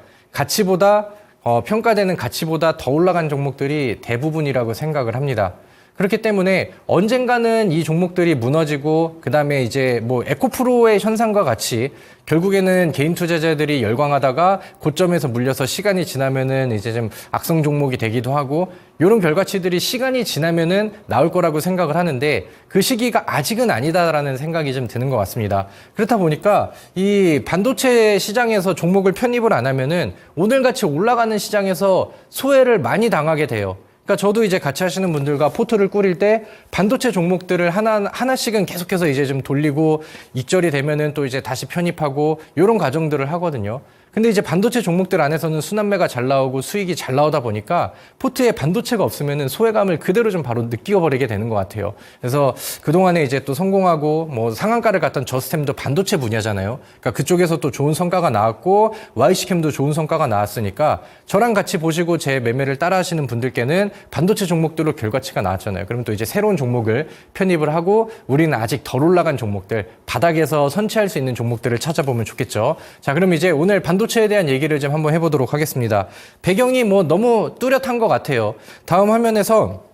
평가되는 가치보다 더 올라간 종목들이 대부분이라고 생각을 합니다. 그렇기 때문에 언젠가는 이 종목들이 무너지고, 그 다음에 이제 뭐 에코프로의 현상과 같이 결국에는 개인 투자자들이 열광하다가 고점에서 물려서 시간이 지나면은 이제 좀 악성 종목이 되기도 하고, 이런 결과치들이 시간이 지나면은 나올 거라고 생각을 하는데, 그 시기가 아직은 아니다라는 생각이 좀 드는 것 같습니다. 그렇다 보니까 이 반도체 시장에서 종목을 편입을 안 하면은 오늘같이 올라가는 시장에서 소외를 많이 당하게 돼요. 그러니까 저도 이제 같이 하시는 분들과 포트를 꾸릴 때 반도체 종목들을 하나씩은 계속해서 이제 좀 돌리고, 익절이 되면은 또 이제 다시 편입하고, 이런 과정들을 하거든요. 근데 이제 반도체 종목들 안에서는 순환매가 잘 나오고 수익이 잘 나오다 보니까 포트에 반도체가 없으면은 소외감을 그대로 좀 바로 느껴버리게 되는 것 같아요. 그래서 그동안에 이제 또 성공하고 뭐 상한가를 갔던 저스템도 반도체 분야잖아요. 그러니까 그쪽에서 또 좋은 성과가 나왔고, YC캠도 좋은 성과가 나왔으니까 저랑 같이 보시고 제 매매를 따라 하시는 분들께는 반도체 종목들로 결과치가 나왔잖아요. 그럼 또 이제 새로운 종목을 편입을 하고, 우리는 아직 덜 올라간 종목들, 바닥에서 선취할 수 있는 종목들을 찾아보면 좋겠죠. 자, 그럼 이제 오늘 반도체에 대한 얘기를 좀 한번 해보도록 하겠습니다. 배경이 뭐 너무 뚜렷한 것 같아요. 다음 화면에서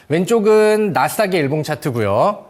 왼쪽은 나스닥의 일봉 차트고요.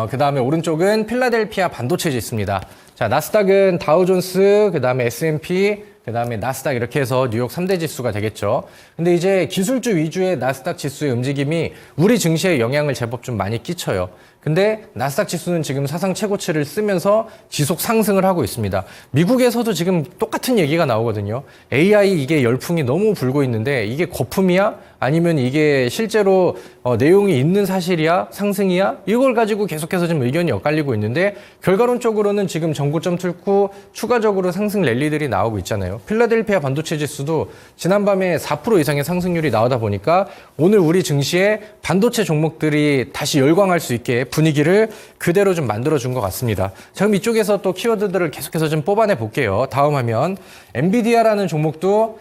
그 다음에 오른쪽은 필라델피아 반도체 지수입니다. 자, 나스닥은 다우존스, 그 다음에 S&P, 그 다음에 나스닥 이렇게 해서 뉴욕 3대 지수가 되겠죠. 근데 이제 기술주 위주의 나스닥 지수의 움직임이 우리 증시에 영향을 제법 좀 많이 끼쳐요. 근데 나스닥 지수는 지금 사상 최고치를 쓰면서 지속 상승을 하고 있습니다. 미국에서도 지금 똑같은 얘기가 나오거든요. AI 이게 열풍이 너무 불고 있는데 이게 거품이야? 아니면 이게 실제로 내용이 있는 사실이야? 상승이야? 이걸 가지고 계속해서 좀 의견이 엇갈리고 있는데, 결과론적으로는 지금 전고점 뚫고 추가적으로 상승 랠리들이 나오고 있잖아요. 필라델피아 반도체 지수도 지난밤에 4% 이상의 상승률이 나오다 보니까 오늘 우리 증시에 반도체 종목들이 다시 열광할 수 있게 분위기를 그대로 좀 만들어준 것 같습니다. 자, 그럼 이쪽에서 또 키워드들을 계속해서 좀 뽑아내 볼게요. 다음 화면. 엔비디아라는 종목도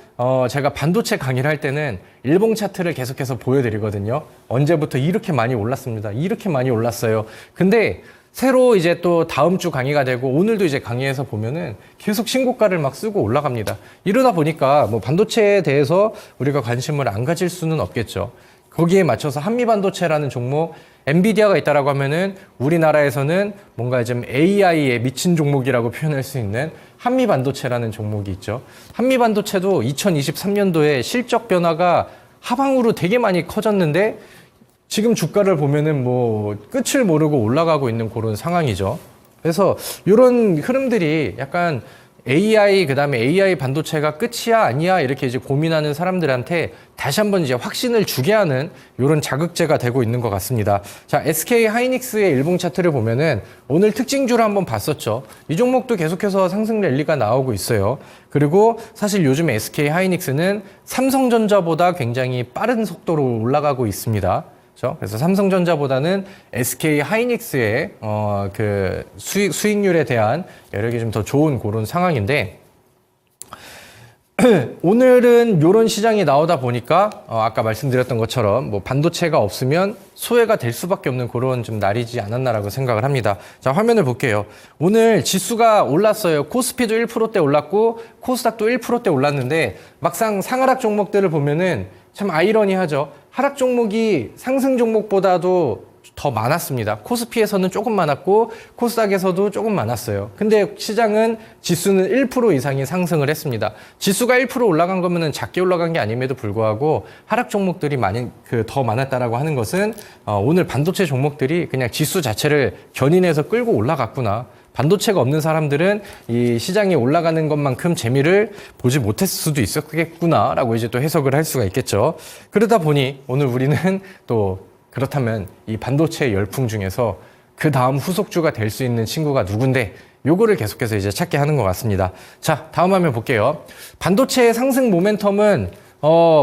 제가 반도체 강의를 할 때는 일봉 차트를 계속해서 보여드리거든요. 언제부터 이렇게 많이 올랐습니다. 이렇게 많이 올랐어요. 근데 새로 이제 또 다음 주 강의가 되고 오늘도 이제 강의에서 보면은 계속 신고가를 막 쓰고 올라갑니다. 이러다 보니까 뭐 반도체에 대해서 우리가 관심을 안 가질 수는 없겠죠. 거기에 맞춰서 한미반도체라는 종목, 엔비디아가 있다라고 하면은 우리나라에서는 뭔가 좀 AI에 미친 종목이라고 표현할 수 있는 한미반도체라는 종목이 있죠. 한미반도체도 2023년도에 실적 변화가 하방으로 되게 많이 커졌는데 지금 주가를 보면은 뭐 끝을 모르고 올라가고 있는 그런 상황이죠. 그래서 이런 흐름들이 약간 AI, 그 다음에 AI 반도체가 끝이야, 아니야, 이렇게 이제 고민하는 사람들한테 다시 한번 이제 확신을 주게 하는 이런 자극제가 되고 있는 것 같습니다. 자, SK 하이닉스의 일봉 차트를 보면은 오늘 특징주를 한번 봤었죠. 이 종목도 계속해서 상승 랠리가 나오고 있어요. 그리고 사실 요즘 SK 하이닉스는 삼성전자보다 굉장히 빠른 속도로 올라가고 있습니다. 그래서 삼성전자보다는 SK 하이닉스의 그 수익률에 대한 여력이 좀 더 좋은 그런 상황인데 오늘은 이런 시장이 나오다 보니까 아까 말씀드렸던 것처럼 뭐 반도체가 없으면 소외가 될 수밖에 없는 그런 좀 날이지 않았나라고 생각을 합니다. 자, 화면을 볼게요. 오늘 지수가 올랐어요. 코스피도 1%대 올랐고 코스닥도 1%대 올랐는데 막상 상하락 종목들을 보면은 참 아이러니하죠. 하락 종목이 상승 종목보다도 더 많았습니다. 코스피에서는 조금 많았고 코스닥에서도 조금 많았어요. 근데 시장은 지수는 1% 이상이 상승을 했습니다. 지수가 1% 올라간 거면은 작게 올라간 게 아님에도 불구하고 하락 종목들이 더 많았다라고 하는 것은 오늘 반도체 종목들이 그냥 지수 자체를 견인해서 끌고 올라갔구나. 반도체가 없는 사람들은 이 시장이 올라가는 것만큼 재미를 보지 못했을 수도 있었겠구나라고 이제 또 해석을 할 수가 있겠죠. 그러다 보니 오늘 우리는 또 그렇다면 이 반도체 열풍 중에서 그 다음 후속주가 될 수 있는 친구가 누군데 요거를 계속해서 이제 찾게 하는 것 같습니다. 자, 다음 화면 볼게요. 반도체의 상승 모멘텀은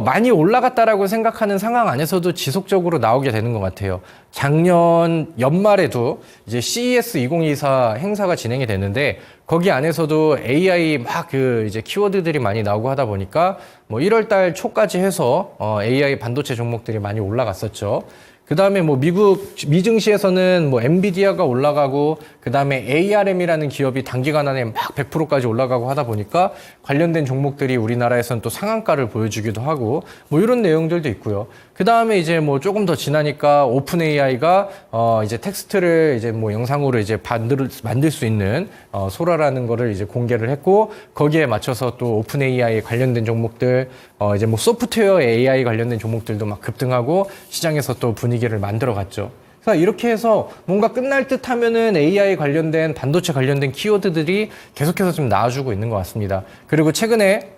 많이 올라갔다라고 생각하는 상황 안에서도 지속적으로 나오게 되는 것 같아요. 작년 연말에도 이제 CES 2024 행사가 진행이 됐는데 거기 안에서도 AI 이제 키워드들이 많이 나오고 하다 보니까 뭐 1월 달 초까지 해서 AI 반도체 종목들이 많이 올라갔었죠. 그 다음에 뭐 미증시에서는 뭐 엔비디아가 올라가고 그 다음에 ARM이라는 기업이 단기간 안에 막 100%까지 올라가고 하다 보니까 관련된 종목들이 우리나라에서는 또 상한가를 보여주기도 하고 뭐 이런 내용들도 있고요. 그 다음에 이제 뭐 조금 더 지나니까 오픈 AI가 이제 텍스트를 이제 뭐 영상으로 이제 만들 수 있는 소라라는 거를 이제 공개를 했고 거기에 맞춰서 또 오픈 AI 관련된 종목들 이제 뭐 소프트웨어 AI 관련된 종목들도 막 급등하고 시장에서 또 분위기를 만들어 갔죠. 그래서 이렇게 해서 뭔가 끝날 듯 하면은 AI 관련된 반도체 관련된 키워드들이 계속해서 좀 나와주고 있는 것 같습니다. 그리고 최근에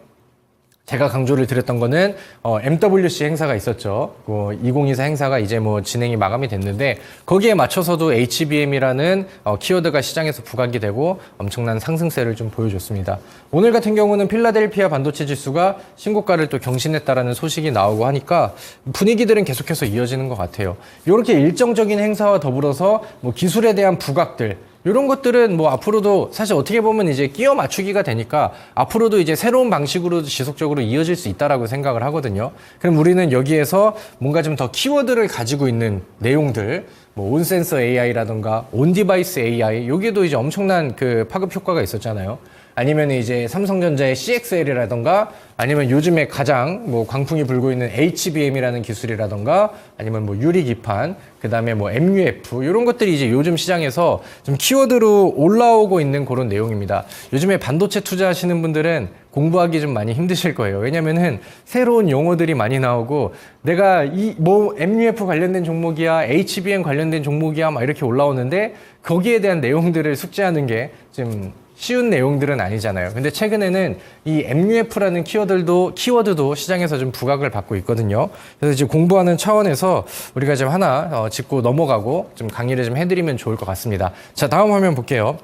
제가 강조를 드렸던 거는 MWC 행사가 있었죠. 2024 행사가 이제 뭐 진행이 마감이 됐는데 거기에 맞춰서도 HBM이라는 키워드가 시장에서 부각이 되고 엄청난 상승세를 좀 보여줬습니다. 오늘 같은 경우는 필라델피아 반도체 지수가 신고가를 또 경신했다라는 소식이 나오고 하니까 분위기들은 계속해서 이어지는 것 같아요. 이렇게 일정적인 행사와 더불어서 뭐 기술에 대한 부각들 이런 것들은 뭐 앞으로도 사실 어떻게 보면 이제 끼워 맞추기가 되니까 앞으로도 이제 새로운 방식으로 지속적으로 이어질 수 있다라고 생각을 하거든요. 그럼 우리는 여기에서 뭔가 좀 더 키워드를 가지고 있는 내용들, 뭐 온센서 AI라던가 온디바이스 AI, 여기에도 이제 엄청난 그 파급 효과가 있었잖아요. 아니면 이제 삼성전자의 CXL이라던가 아니면 요즘에 가장 뭐 광풍이 불고 있는 HBM이라는 기술이라던가 아니면 뭐 유리기판, 그 다음에 뭐 MUF 이런 것들이 이제 요즘 시장에서 좀 키워드로 올라오고 있는 그런 내용입니다. 요즘에 반도체 투자하시는 분들은 공부하기 좀 많이 힘드실 거예요. 왜냐면은 새로운 용어들이 많이 나오고 내가 이 뭐 MUF 관련된 종목이야, HBM 관련된 종목이야 막 이렇게 올라오는데 거기에 대한 내용들을 숙지하는 게 좀 쉬운 내용들은 아니잖아요. 근데 최근에는 이 MUF라는 키워드도 시장에서 좀 부각을 받고 있거든요. 그래서 이제 공부하는 차원에서 우리가 좀 하나 짚고 넘어가고 좀 강의를 좀 해드리면 좋을 것 같습니다. 자, 다음 화면 볼게요.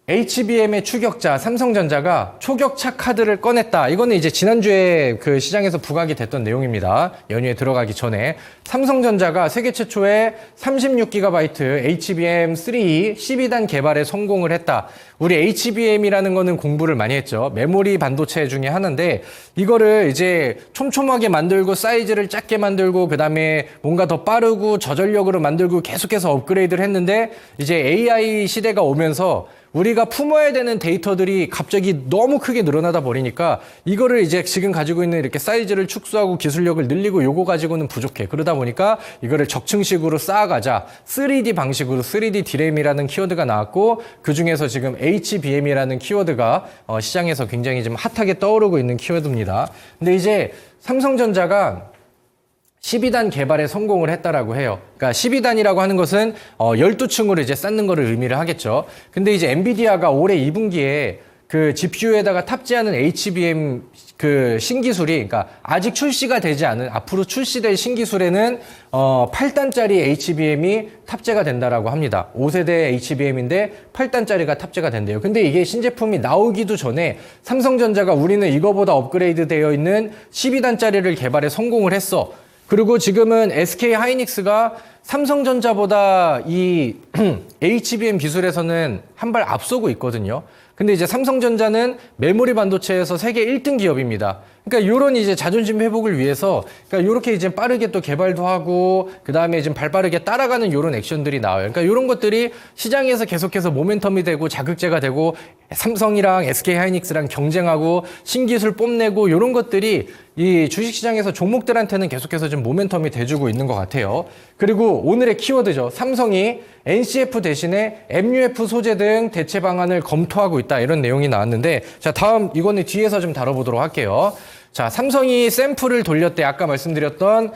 HBM의 추격자 삼성전자가 초격차 카드를 꺼냈다. 이거는 이제 지난주에 그 시장에서 부각이 됐던 내용입니다. 연휴에 들어가기 전에 삼성전자가 세계 최초의 36GB HBM3 12단 개발에 성공을 했다. 우리 HBM이라는 거는 공부를 많이 했죠. 메모리 반도체 중에 하나인데 이거를 이제 촘촘하게 만들고 사이즈를 작게 만들고 그다음에 뭔가 더 빠르고 저전력으로 만들고 계속해서 업그레이드를 했는데 이제 AI 시대가 오면서 우리가 품어야 되는 데이터들이 갑자기 너무 크게 늘어나다 버리니까 이거를 이제 지금 가지고 있는 이렇게 사이즈를 축소하고 기술력을 늘리고 요거 가지고는 부족해. 그러다 보니까 이거를 적층식으로 쌓아가자. 3D 방식으로 3D DRAM이라는 키워드가 나왔고 그 중에서 지금 HBM이라는 키워드가 시장에서 굉장히 좀 핫하게 떠오르고 있는 키워드입니다. 근데 이제 삼성전자가 12단 개발에 성공을 했다라고 해요. 그러니까 12단이라고 하는 것은 12층으로 이제 쌓는 거를 의미를 하겠죠. 근데 이제 엔비디아가 올해 2분기에 그 GPU에다가 탑재하는 HBM 그 신기술이, 그러니까 아직 출시가 되지 않은 앞으로 출시될 신기술에는 8단짜리 HBM이 탑재가 된다라고 합니다. 5세대 HBM인데 8단짜리가 탑재가 된대요. 근데 이게 신제품이 나오기도 전에 삼성전자가 우리는 이거보다 업그레이드 되어 있는 12단짜리를 개발에 성공을 했어. 그리고 지금은 SK 하이닉스가 삼성전자보다 이 HBM 기술에서는 한 발 앞서고 있거든요. 근데 이제 삼성전자는 메모리 반도체에서 세계 1등 기업입니다. 그러니까 요런 이제 자존심 회복을 위해서, 그러니까 요렇게 이제 빠르게 또 개발도 하고, 그 다음에 지금 발 빠르게 따라가는 요런 액션들이 나와요. 그러니까 요런 것들이 시장에서 계속해서 모멘텀이 되고 자극제가 되고, 삼성이랑 SK 하이닉스랑 경쟁하고 신기술 뽐내고 요런 것들이 이 주식시장에서 종목들한테는 계속해서 좀 모멘텀이 돼주고 있는 것 같아요. 그리고 오늘의 키워드죠. 삼성이 NCF 대신에 MUF 소재 등 대체 방안을 검토하고 있다. 이런 내용이 나왔는데, 자, 다음 이거는 뒤에서 좀 다뤄보도록 할게요. 자, 삼성이 샘플을 돌렸대. 아까 말씀드렸던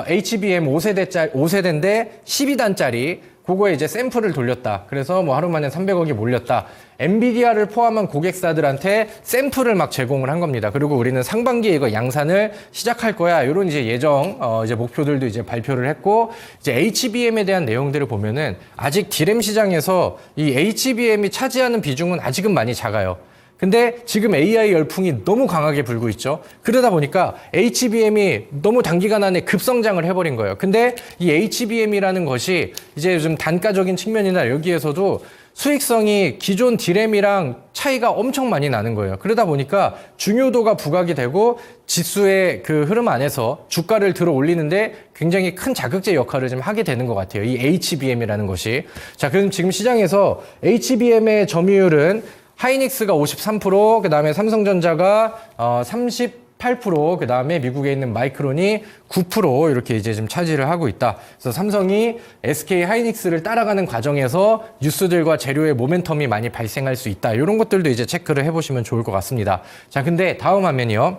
HBM 5세대인데 12단짜리 그거에 이제 샘플을 돌렸다. 그래서 뭐 하루 만에 300억이 몰렸다. 엔비디아를 포함한 고객사들한테 샘플을 막 제공을 한 겁니다. 그리고 우리는 상반기에 이거 양산을 시작할 거야. 이런 이제 예정, 이제 목표들도 이제 발표를 했고, 이제 HBM에 대한 내용들을 보면은 아직 디램 시장에서 이 HBM이 차지하는 비중은 아직은 많이 작아요. 근데 지금 AI 열풍이 너무 강하게 불고 있죠. 그러다 보니까 HBM이 너무 단기간 안에 급성장을 해버린 거예요. 근데 이 HBM이라는 것이 이제 좀 단가적인 측면이나 여기에서도 수익성이 기존 디램이랑 차이가 엄청 많이 나는 거예요. 그러다 보니까 중요도가 부각이 되고 지수의 그 흐름 안에서 주가를 들어 올리는데 굉장히 큰 자극제 역할을 좀 하게 되는 것 같아요. 이 HBM이라는 것이. 자, 그럼 지금 시장에서 HBM의 점유율은 하이닉스가 53%, 그 다음에 삼성전자가 38%, 그 다음에 미국에 있는 마이크론이 9% 이렇게 이제 좀 차지를 하고 있다. 그래서 삼성이 SK 하이닉스를 따라가는 과정에서 뉴스들과 재료의 모멘텀이 많이 발생할 수 있다. 이런 것들도 이제 체크를 해보시면 좋을 것 같습니다. 자, 근데 다음 화면이요.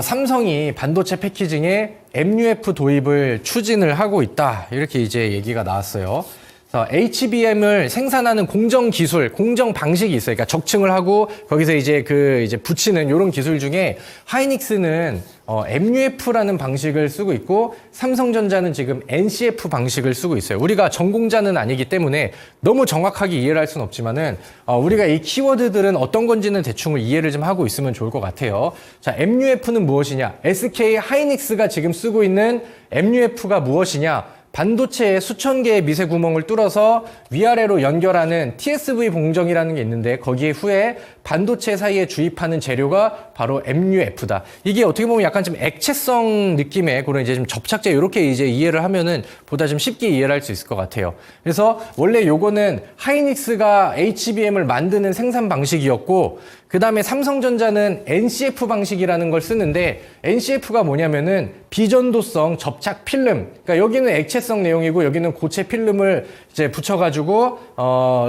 삼성이 반도체 패키징에 MUF 도입을 추진을 하고 있다. 이렇게 이제 얘기가 나왔어요. HBM을 생산하는 공정 기술, 공정 방식이 있어요. 그러니까 적층을 하고 거기서 이제 이제 붙이는 이런 기술 중에 하이닉스는 MUF라는 방식을 쓰고 있고 삼성전자는 지금 NCF 방식을 쓰고 있어요. 우리가 전공자는 아니기 때문에 너무 정확하게 이해를 할 수는 없지만은 우리가 이 키워드들은 어떤 건지는 대충 이해를 좀 하고 있으면 좋을 것 같아요. 자, MUF는 무엇이냐? SK 하이닉스가 지금 쓰고 있는 MUF가 무엇이냐? 반도체에 수천 개의 미세 구멍을 뚫어서 위아래로 연결하는 TSV 공정이라는 게 있는데 거기에 후에 반도체 사이에 주입하는 재료가 바로 MUF다. 이게 어떻게 보면 약간 좀 액체성 느낌의 그런 이제 좀 접착제 이렇게 이제 이해를 하면은 보다 좀 쉽게 이해를 할 수 있을 것 같아요. 그래서 원래 요거는 하이닉스가 HBM을 만드는 생산 방식이었고 그 다음에 삼성전자는 NCF 방식이라는 걸 쓰는데 NCF가 뭐냐면은 비전도성 접착 필름. 그러니까 여기는 액체성 내용이고 여기는 고체 필름을 이제 붙여가지고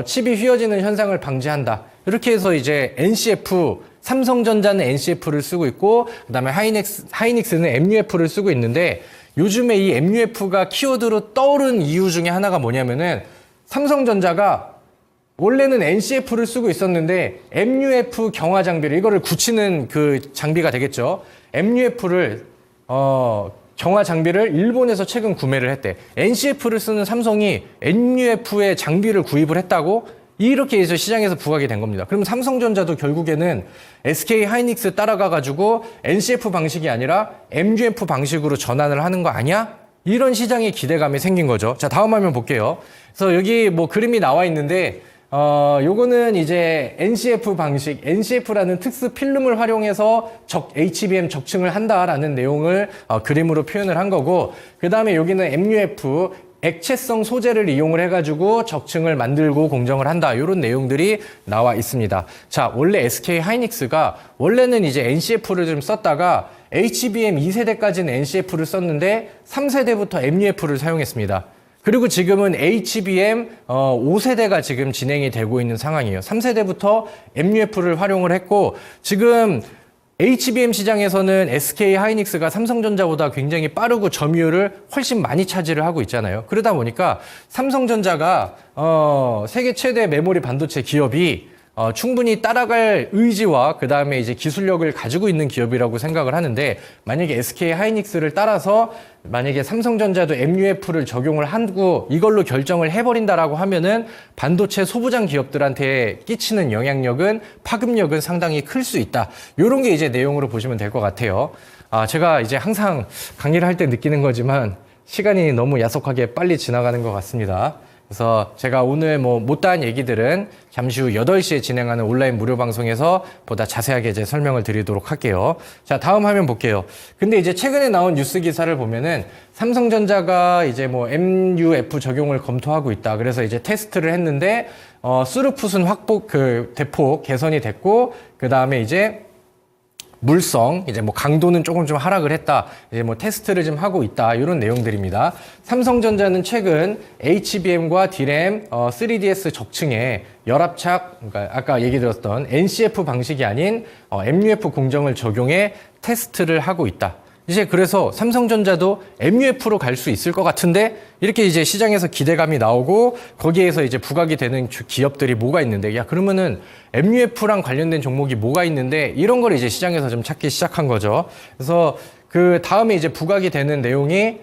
칩이 휘어지는 현상을 방지한다. 이렇게 해서 이제 NCF, 삼성전자는 NCF를 쓰고 있고 그다음에 하이닉스는 MUF를 쓰고 있는데 요즘에 이 MUF가 키워드로 떠오른 이유 중에 하나가 뭐냐면은 삼성전자가 원래는 NCF를 쓰고 있었는데 MUF 경화 장비를 이거를 굳히는 그 장비가 되겠죠. MUF를 경화 장비를 일본에서 최근 구매를 했대. NCF를 쓰는 삼성이 MUF의 장비를 구입을 했다고 이렇게 해서 시장에서 부각이 된 겁니다. 그럼 삼성전자도 결국에는 SK 하이닉스 따라가가지고 NCF 방식이 아니라 MUF 방식으로 전환을 하는 거 아니야? 이런 시장의 기대감이 생긴 거죠. 자, 다음 화면 볼게요. 그래서 여기 뭐 그림이 나와 있는데 요거는 이제 NCF 방식, NCF라는 특수 필름을 활용해서 HBM 적층을 한다라는 내용을 그림으로 표현을 한 거고, 그 다음에 여기는 MUF, 액체성 소재를 이용을 해가지고 적층을 만들고 공정을 한다. 이런 내용들이 나와 있습니다. 자, 원래 SK 하이닉스가 원래는 이제 NCF를 좀 썼다가 HBM 2세대까지는 NCF를 썼는데 3세대부터 MUF를 사용했습니다. 그리고 지금은 HBM 5세대가 지금 진행이 되고 있는 상황이에요. 3세대부터 MUF를 활용을 했고 지금 HBM 시장에서는 SK 하이닉스가 삼성전자보다 굉장히 빠르고 점유율을 훨씬 많이 차지를 하고 있잖아요. 그러다 보니까 삼성전자가 세계 최대 메모리 반도체 기업이 충분히 따라갈 의지와 그 다음에 이제 기술력을 가지고 있는 기업이라고 생각을 하는데, 만약에 SK 하이닉스를 따라서 만약에 삼성전자도 MUF를 적용을 하고 이걸로 결정을 해버린다라고 하면은 반도체 소부장 기업들한테 끼치는 영향력은, 파급력은 상당히 클 수 있다. 이런 게 이제 내용으로 보시면 될 것 같아요. 제가 이제 항상 강의를 할 때 느끼는 거지만 시간이 너무 야속하게 빨리 지나가는 것 같습니다. 그래서 제가 오늘 못다한 얘기들은 잠시 후 8시에 진행하는 온라인 무료 방송에서 보다 자세하게 이제 설명을 드리도록 할게요. 자, 다음 화면 볼게요. 근데 이제 최근에 나온 뉴스 기사를 보면은 삼성전자가 이제 MUF 적용을 검토하고 있다. 그래서 이제 테스트를 했는데, 스루풋은 대폭 개선이 됐고, 그 다음에 이제 물성, 이제 강도는 조금 좀 하락을 했다. 이제 테스트를 좀 하고 있다. 이런 내용들입니다. 삼성전자는 최근 HBM과 DRAM, 3DS 적층에 열압착, 그러니까 아까 얘기 들었던 NCF 방식이 아닌 MUF 공정을 적용해 테스트를 하고 있다. 이제 그래서 삼성전자도 MUF로 갈 수 있을 것 같은데, 이렇게 이제 시장에서 기대감이 나오고 거기에서 이제 부각이 되는 기업들이 뭐가 있는데, 야, 그러면은 MUF랑 관련된 종목이 뭐가 있는데, 이런 걸 이제 시장에서 좀 찾기 시작한 거죠. 그래서 그 다음에 이제 부각이 되는 내용이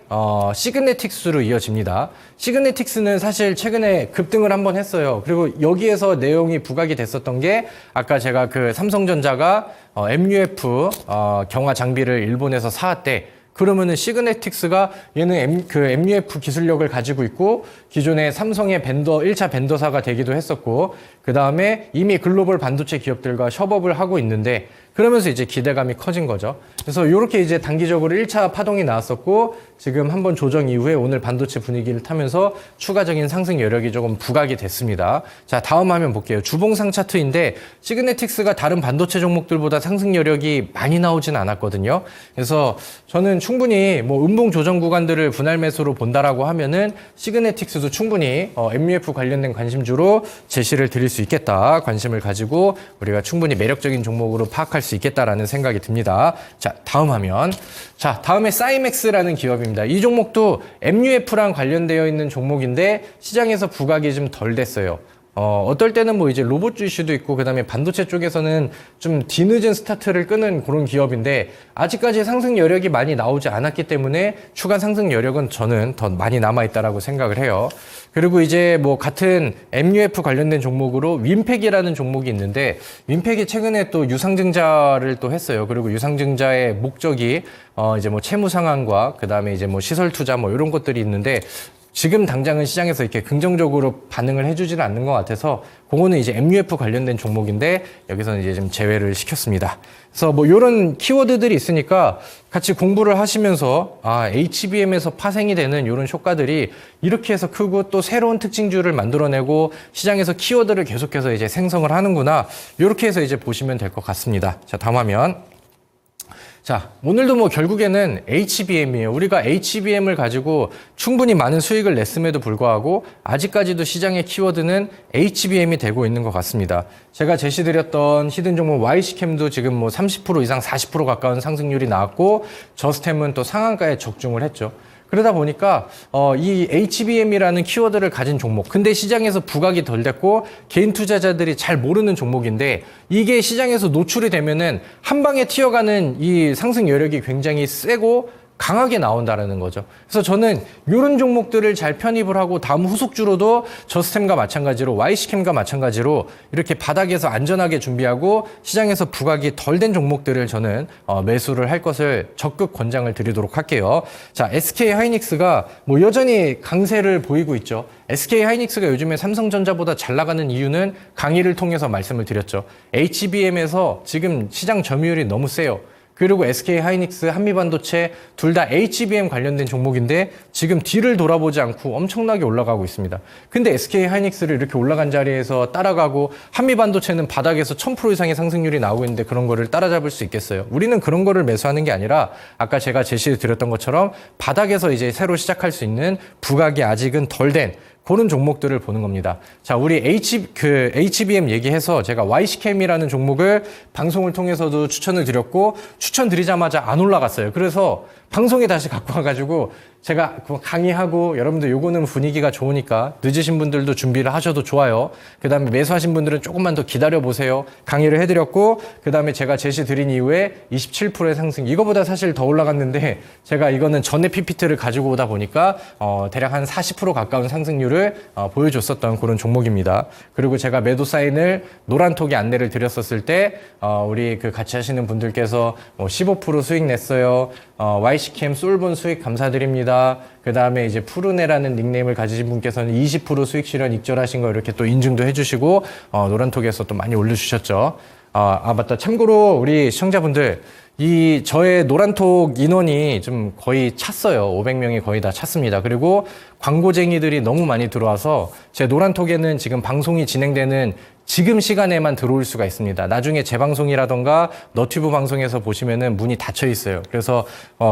시그네틱스로 이어집니다. 시그네틱스는 사실 최근에 급등을 한번 했어요. 그리고 여기에서 내용이 부각이 됐었던 게, 아까 제가 그 삼성전자가 MUF 경화 장비를 일본에서 사왔대. 그러면은 시그네틱스가 얘는 MUF 기술력을 가지고 있고 기존의 삼성의 1차 벤더사가 되기도 했었고, 그 다음에 이미 글로벌 반도체 기업들과 협업을 하고 있는데, 그러면서 이제 기대감이 커진 거죠. 그래서 이렇게 이제 단기적으로 1차 파동이 나왔었고, 지금 한번 조정 이후에 오늘 반도체 분위기를 타면서 추가적인 상승 여력이 조금 부각이 됐습니다. 자, 다음 화면 볼게요. 주봉상 차트인데, 시그네틱스가 다른 반도체 종목들보다 상승 여력이 많이 나오진 않았거든요. 그래서 저는 충분히 음봉 조정 구간들을 분할 매수로 본다라고 하면은 시그네틱스도 충분히 MUF 관련된 관심주로 제시를 드릴 수 있겠다. 관심을 가지고 우리가 충분히 매력적인 종목으로 파악할 수 있겠다라는 생각이 듭니다. 자, 다음 화면. 자, 다음에 사이맥스라는 기업입니다. 이 종목도 MUF랑 관련되어 있는 종목인데 시장에서 부각이 좀 덜 됐어요. 어떨 때는 이제 로봇 이슈도 있고, 그 다음에 반도체 쪽에서는 좀 뒤늦은 스타트를 끄는 그런 기업인데, 아직까지 상승 여력이 많이 나오지 않았기 때문에 추가 상승 여력은 저는 더 많이 남아있다라고 생각을 해요. 그리고 이제 같은 MUF 관련된 종목으로 윈팩이라는 종목이 있는데, 윈팩이 최근에 또 유상증자를 또 했어요. 그리고 유상증자의 목적이 이제 채무 상환과 그 다음에 이제 시설 투자 이런 것들이 있는데, 지금 당장은 시장에서 이렇게 긍정적으로 반응을 해주지는 않는 것 같아서 그거는 이제 MUF 관련된 종목인데 여기서는 이제 좀 제외를 시켰습니다. 그래서 이런 키워드들이 있으니까 같이 공부를 하시면서 HBM에서 파생이 되는 이런 효과들이 이렇게 해서 크고 또 새로운 특징주를 만들어내고 시장에서 키워드를 계속해서 이제 생성을 하는구나, 이렇게 해서 이제 보시면 될 것 같습니다. 자, 다음 화면. 자, 오늘도 결국에는 HBM이에요. 우리가 HBM을 가지고 충분히 많은 수익을 냈음에도 불구하고 아직까지도 시장의 키워드는 HBM이 되고 있는 것 같습니다. 제가 제시드렸던 히든 종목 YC캠도 지금 30% 이상 40% 가까운 상승률이 나왔고, 저스템은 또 상한가에 적중을 했죠. 그러다 보니까 이 HBM이라는 키워드를 가진 종목, 근데 시장에서 부각이 덜 됐고 개인 투자자들이 잘 모르는 종목인데, 이게 시장에서 노출이 되면은 한 방에 튀어가는 이 상승 여력이 굉장히 세고 강하게 나온다라는 거죠. 그래서 저는 이런 종목들을 잘 편입을 하고 다음 후속주로도 저스템과 마찬가지로 YC캠과 마찬가지로 이렇게 바닥에서 안전하게 준비하고 시장에서 부각이 덜 된 종목들을 저는 매수를 할 것을 적극 권장을 드리도록 할게요. 자, SK 하이닉스가 여전히 강세를 보이고 있죠. SK 하이닉스가 요즘에 삼성전자보다 잘 나가는 이유는 강의를 통해서 말씀을 드렸죠. HBM에서 지금 시장 점유율이 너무 세요. 그리고 SK 하이닉스, 한미반도체 둘 다 HBM 관련된 종목인데 지금 뒤를 돌아보지 않고 엄청나게 올라가고 있습니다. 근데 SK 하이닉스를 이렇게 올라간 자리에서 따라가고 한미반도체는 바닥에서 1000% 이상의 상승률이 나오고 있는데 그런 거를 따라잡을 수 있겠어요? 우리는 그런 거를 매수하는 게 아니라 아까 제가 제시해 드렸던 것처럼 바닥에서 이제 새로 시작할 수 있는 부각이 아직은 덜 된 그런 종목들을 보는 겁니다. 자, 우리 HBM 얘기해서 제가 YC캠이라는 종목을 방송을 통해서도 추천을 드렸고, 추천드리자마자 안 올라갔어요. 그래서 방송에 다시 갖고 와가지고 제가 강의하고 여러분들 요거는 분위기가 좋으니까 늦으신 분들도 준비를 하셔도 좋아요. 그 다음에 매수하신 분들은 조금만 더 기다려보세요. 강의를 해드렸고 그 다음에 제가 제시 드린 이후에 27%의 상승, 이거보다 사실 더 올라갔는데 제가 이거는 전에 PPT를 가지고 오다 보니까 대략 한 40% 가까운 상승률을 보여줬었던 그런 종목입니다. 그리고 제가 매도 사인을 노란톡에 안내를 드렸었을 때 우리 그 같이 하시는 분들께서 15% 수익 냈어요. YC캠 솔본 수익 감사드립니다. 그 다음에 이제 푸르네라는 닉네임을 가지신 분께서는 20% 수익 실현 익절하신 거 이렇게 또 인증도 해주시고 노란톡에서 또 많이 올려주셨죠. 맞다. 참고로 우리 시청자분들, 이 저의 노란톡 인원이 좀 거의 찼어요. 500명이 거의 다 찼습니다. 그리고 광고쟁이들이 너무 많이 들어와서 제 노란톡에는 지금 방송이 진행되는 지금 시간에만 들어올 수가 있습니다. 나중에 재방송이라던가 너튜브 방송에서 보시면은 문이 닫혀 있어요. 그래서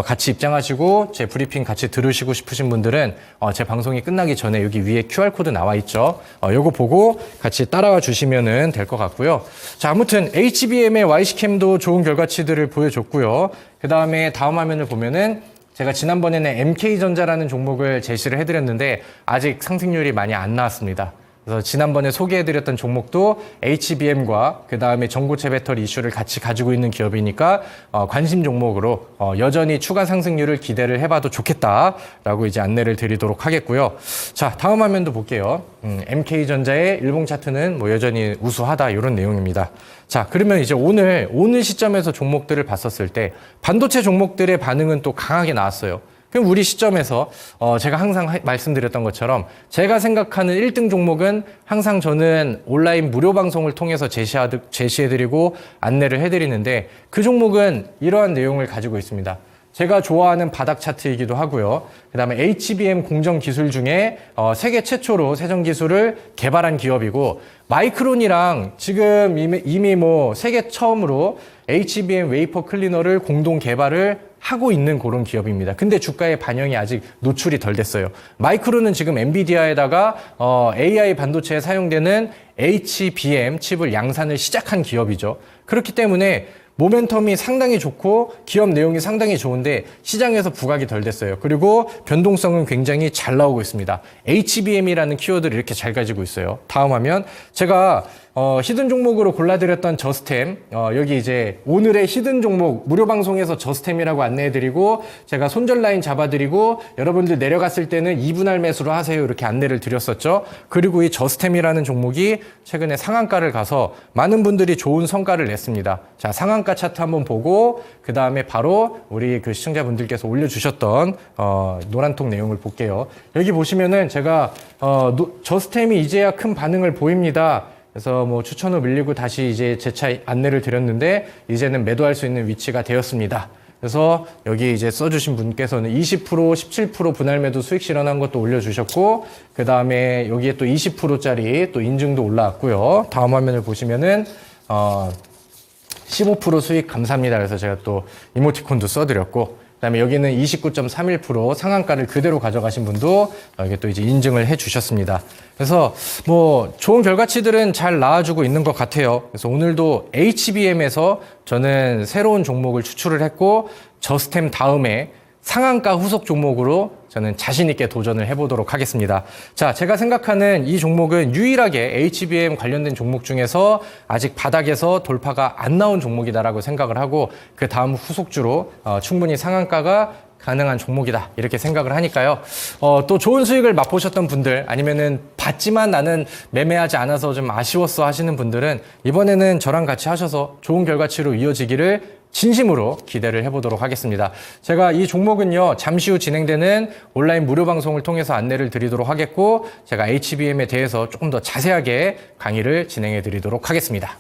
같이 입장하시고 제 브리핑 같이 들으시고 싶으신 분들은 제 방송이 끝나기 전에 여기 위에 QR코드 나와 있죠. 요거 보고 같이 따라와 주시면은 될 것 같고요. 자, 아무튼 HBM의 YC캠도 좋은 결과치들을 보여줬고요. 그 다음에 다음 화면을 보면은 제가 지난번에는 MK전자라는 종목을 제시를 해드렸는데 아직 상승률이 많이 안 나왔습니다. 그래서 지난번에 소개해드렸던 종목도 HBM과 그 다음에 전고체 배터리 이슈를 같이 가지고 있는 기업이니까 관심 종목으로 여전히 추가 상승률을 기대를 해봐도 좋겠다라고 이제 안내를 드리도록 하겠고요. 자, 다음 화면도 볼게요. MK전자의 일봉 차트는 뭐 여전히 우수하다 이런 내용입니다. 자, 그러면 이제 오늘 시점에서 종목들을 봤었을 때 반도체 종목들의 반응은 또 강하게 나왔어요. 그럼 우리 시점에서 제가 항상 말씀드렸던 것처럼 제가 생각하는 1등 종목은 항상 저는 온라인 무료 방송을 통해서 제시해드리고 안내를 해드리는데 그 종목은 이러한 내용을 가지고 있습니다. 제가 좋아하는 바닥 차트이기도 하고요. 그 다음에 HBM 공정 기술 중에 세계 최초로 세정 기술을 개발한 기업이고 마이크론이랑 지금 이미 뭐 세계 처음으로 HBM 웨이퍼 클리너를 공동 개발을 하고 있는 그런 기업입니다. 근데 주가의 반영이 아직 노출이 덜 됐어요. 마이크론은 지금 엔비디아에다가 AI 반도체에 사용되는 HBM 칩을 양산을 시작한 기업이죠. 그렇기 때문에 모멘텀이 상당히 좋고 기업 내용이 상당히 좋은데 시장에서 부각이 덜 됐어요. 그리고 변동성은 굉장히 잘 나오고 있습니다. HBM이라는 키워드를 이렇게 잘 가지고 있어요. 다음 화면. 제가 히든 종목으로 골라드렸던 저스템, 여기 이제 오늘의 히든 종목 무료 방송에서 저스템이라고 안내해드리고 제가 손절 라인 잡아드리고 여러분들 내려갔을 때는 2분할 매수로 하세요 이렇게 안내를 드렸었죠. 그리고 이 저스템이라는 종목이 최근에 상한가를 가서 많은 분들이 좋은 성과를 냈습니다. 자, 상한가 차트 한번 보고 그 다음에 바로 우리 그 시청자분들께서 올려주셨던 노란통 내용을 볼게요. 여기 보시면은 제가 저스템이 이제야 큰 반응을 보입니다. 그래서 뭐 추천 후 밀리고 다시 이제 재차 안내를 드렸는데 이제는 매도할 수 있는 위치가 되었습니다. 그래서 여기 이제 써주신 분께서는 20%, 17% 분할 매도 수익 실현한 것도 올려주셨고 그 다음에 여기에 또 20%짜리 또 인증도 올라왔고요. 다음 화면을 보시면은 15% 수익 감사합니다. 그래서 제가 또 이모티콘도 써드렸고 그다음에 여기는 29.31% 상한가를 그대로 가져가신 분도 여기 또 이제 인증을 해주셨습니다. 그래서 뭐 좋은 결과치들은 잘 나와주고 있는 것 같아요. 그래서 오늘도 HBM에서 저는 새로운 종목을 추출을 했고 저스템 다음에 상한가 후속 종목으로 저는 자신 있게 도전을 해보도록 하겠습니다. 자, 제가 생각하는 이 종목은 유일하게 HBM 관련된 종목 중에서 아직 바닥에서 돌파가 안 나온 종목이다라고 생각을 하고 그 다음 후속주로 충분히 상한가가 가능한 종목이다 이렇게 생각을 하니까요. 또 좋은 수익을 맛보셨던 분들 아니면은 봤지만 나는 매매하지 않아서 좀 아쉬웠어 하시는 분들은 이번에는 저랑 같이 하셔서 좋은 결과치로 이어지기를 진심으로 기대를 해보도록 하겠습니다. 제가 이 종목은요, 잠시 후 진행되는 온라인 무료 방송을 통해서 안내를 드리도록 하겠고, 제가 HBM에 대해서 조금 더 자세하게 강의를 진행해 드리도록 하겠습니다.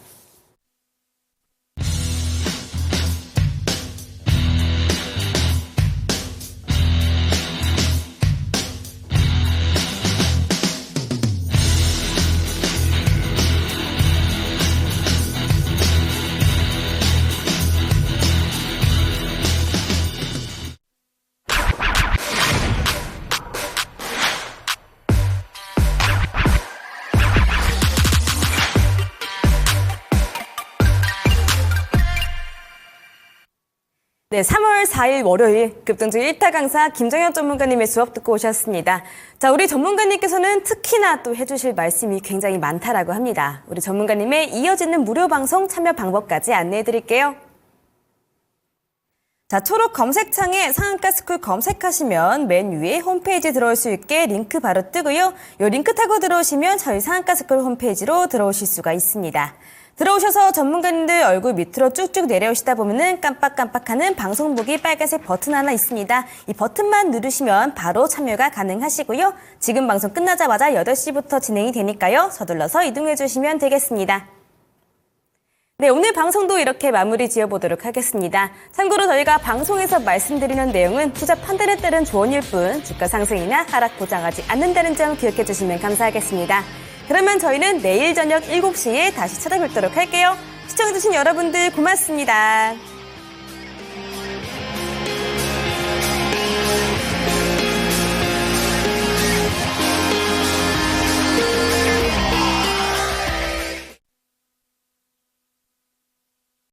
네, 3월 4일 월요일 급등주 1타 강사 김정현 전문가님의 수업 듣고 오셨습니다. 자, 우리 전문가님께서는 특히나 또 해주실 말씀이 굉장히 많다라고 합니다. 우리 전문가님의 이어지는 무료 방송 참여 방법까지 안내해 드릴게요. 자, 초록 검색창에 상한가 스쿨 검색하시면 맨 위에 홈페이지 들어올 수 있게 링크 바로 뜨고요. 이 링크 타고 들어오시면 저희 상한가 스쿨 홈페이지로 들어오실 수가 있습니다. 들어오셔서 전문가님들 얼굴 밑으로 쭉쭉 내려오시다 보면은 깜빡깜빡하는 방송 보기 빨간색 버튼 하나 있습니다. 이 버튼만 누르시면 바로 참여가 가능하시고요. 지금 방송 끝나자마자 8시부터 진행이 되니까요. 서둘러서 이동해 주시면 되겠습니다. 네, 오늘 방송도 이렇게 마무리 지어보도록 하겠습니다. 참고로 저희가 방송에서 말씀드리는 내용은 투자 판단에 따른 조언일 뿐 주가 상승이나 하락 보장하지 않는다는 점 기억해 주시면 감사하겠습니다. 그러면 저희는 내일 저녁 7시에 다시 찾아뵙도록 할게요. 시청해주신 여러분들 고맙습니다.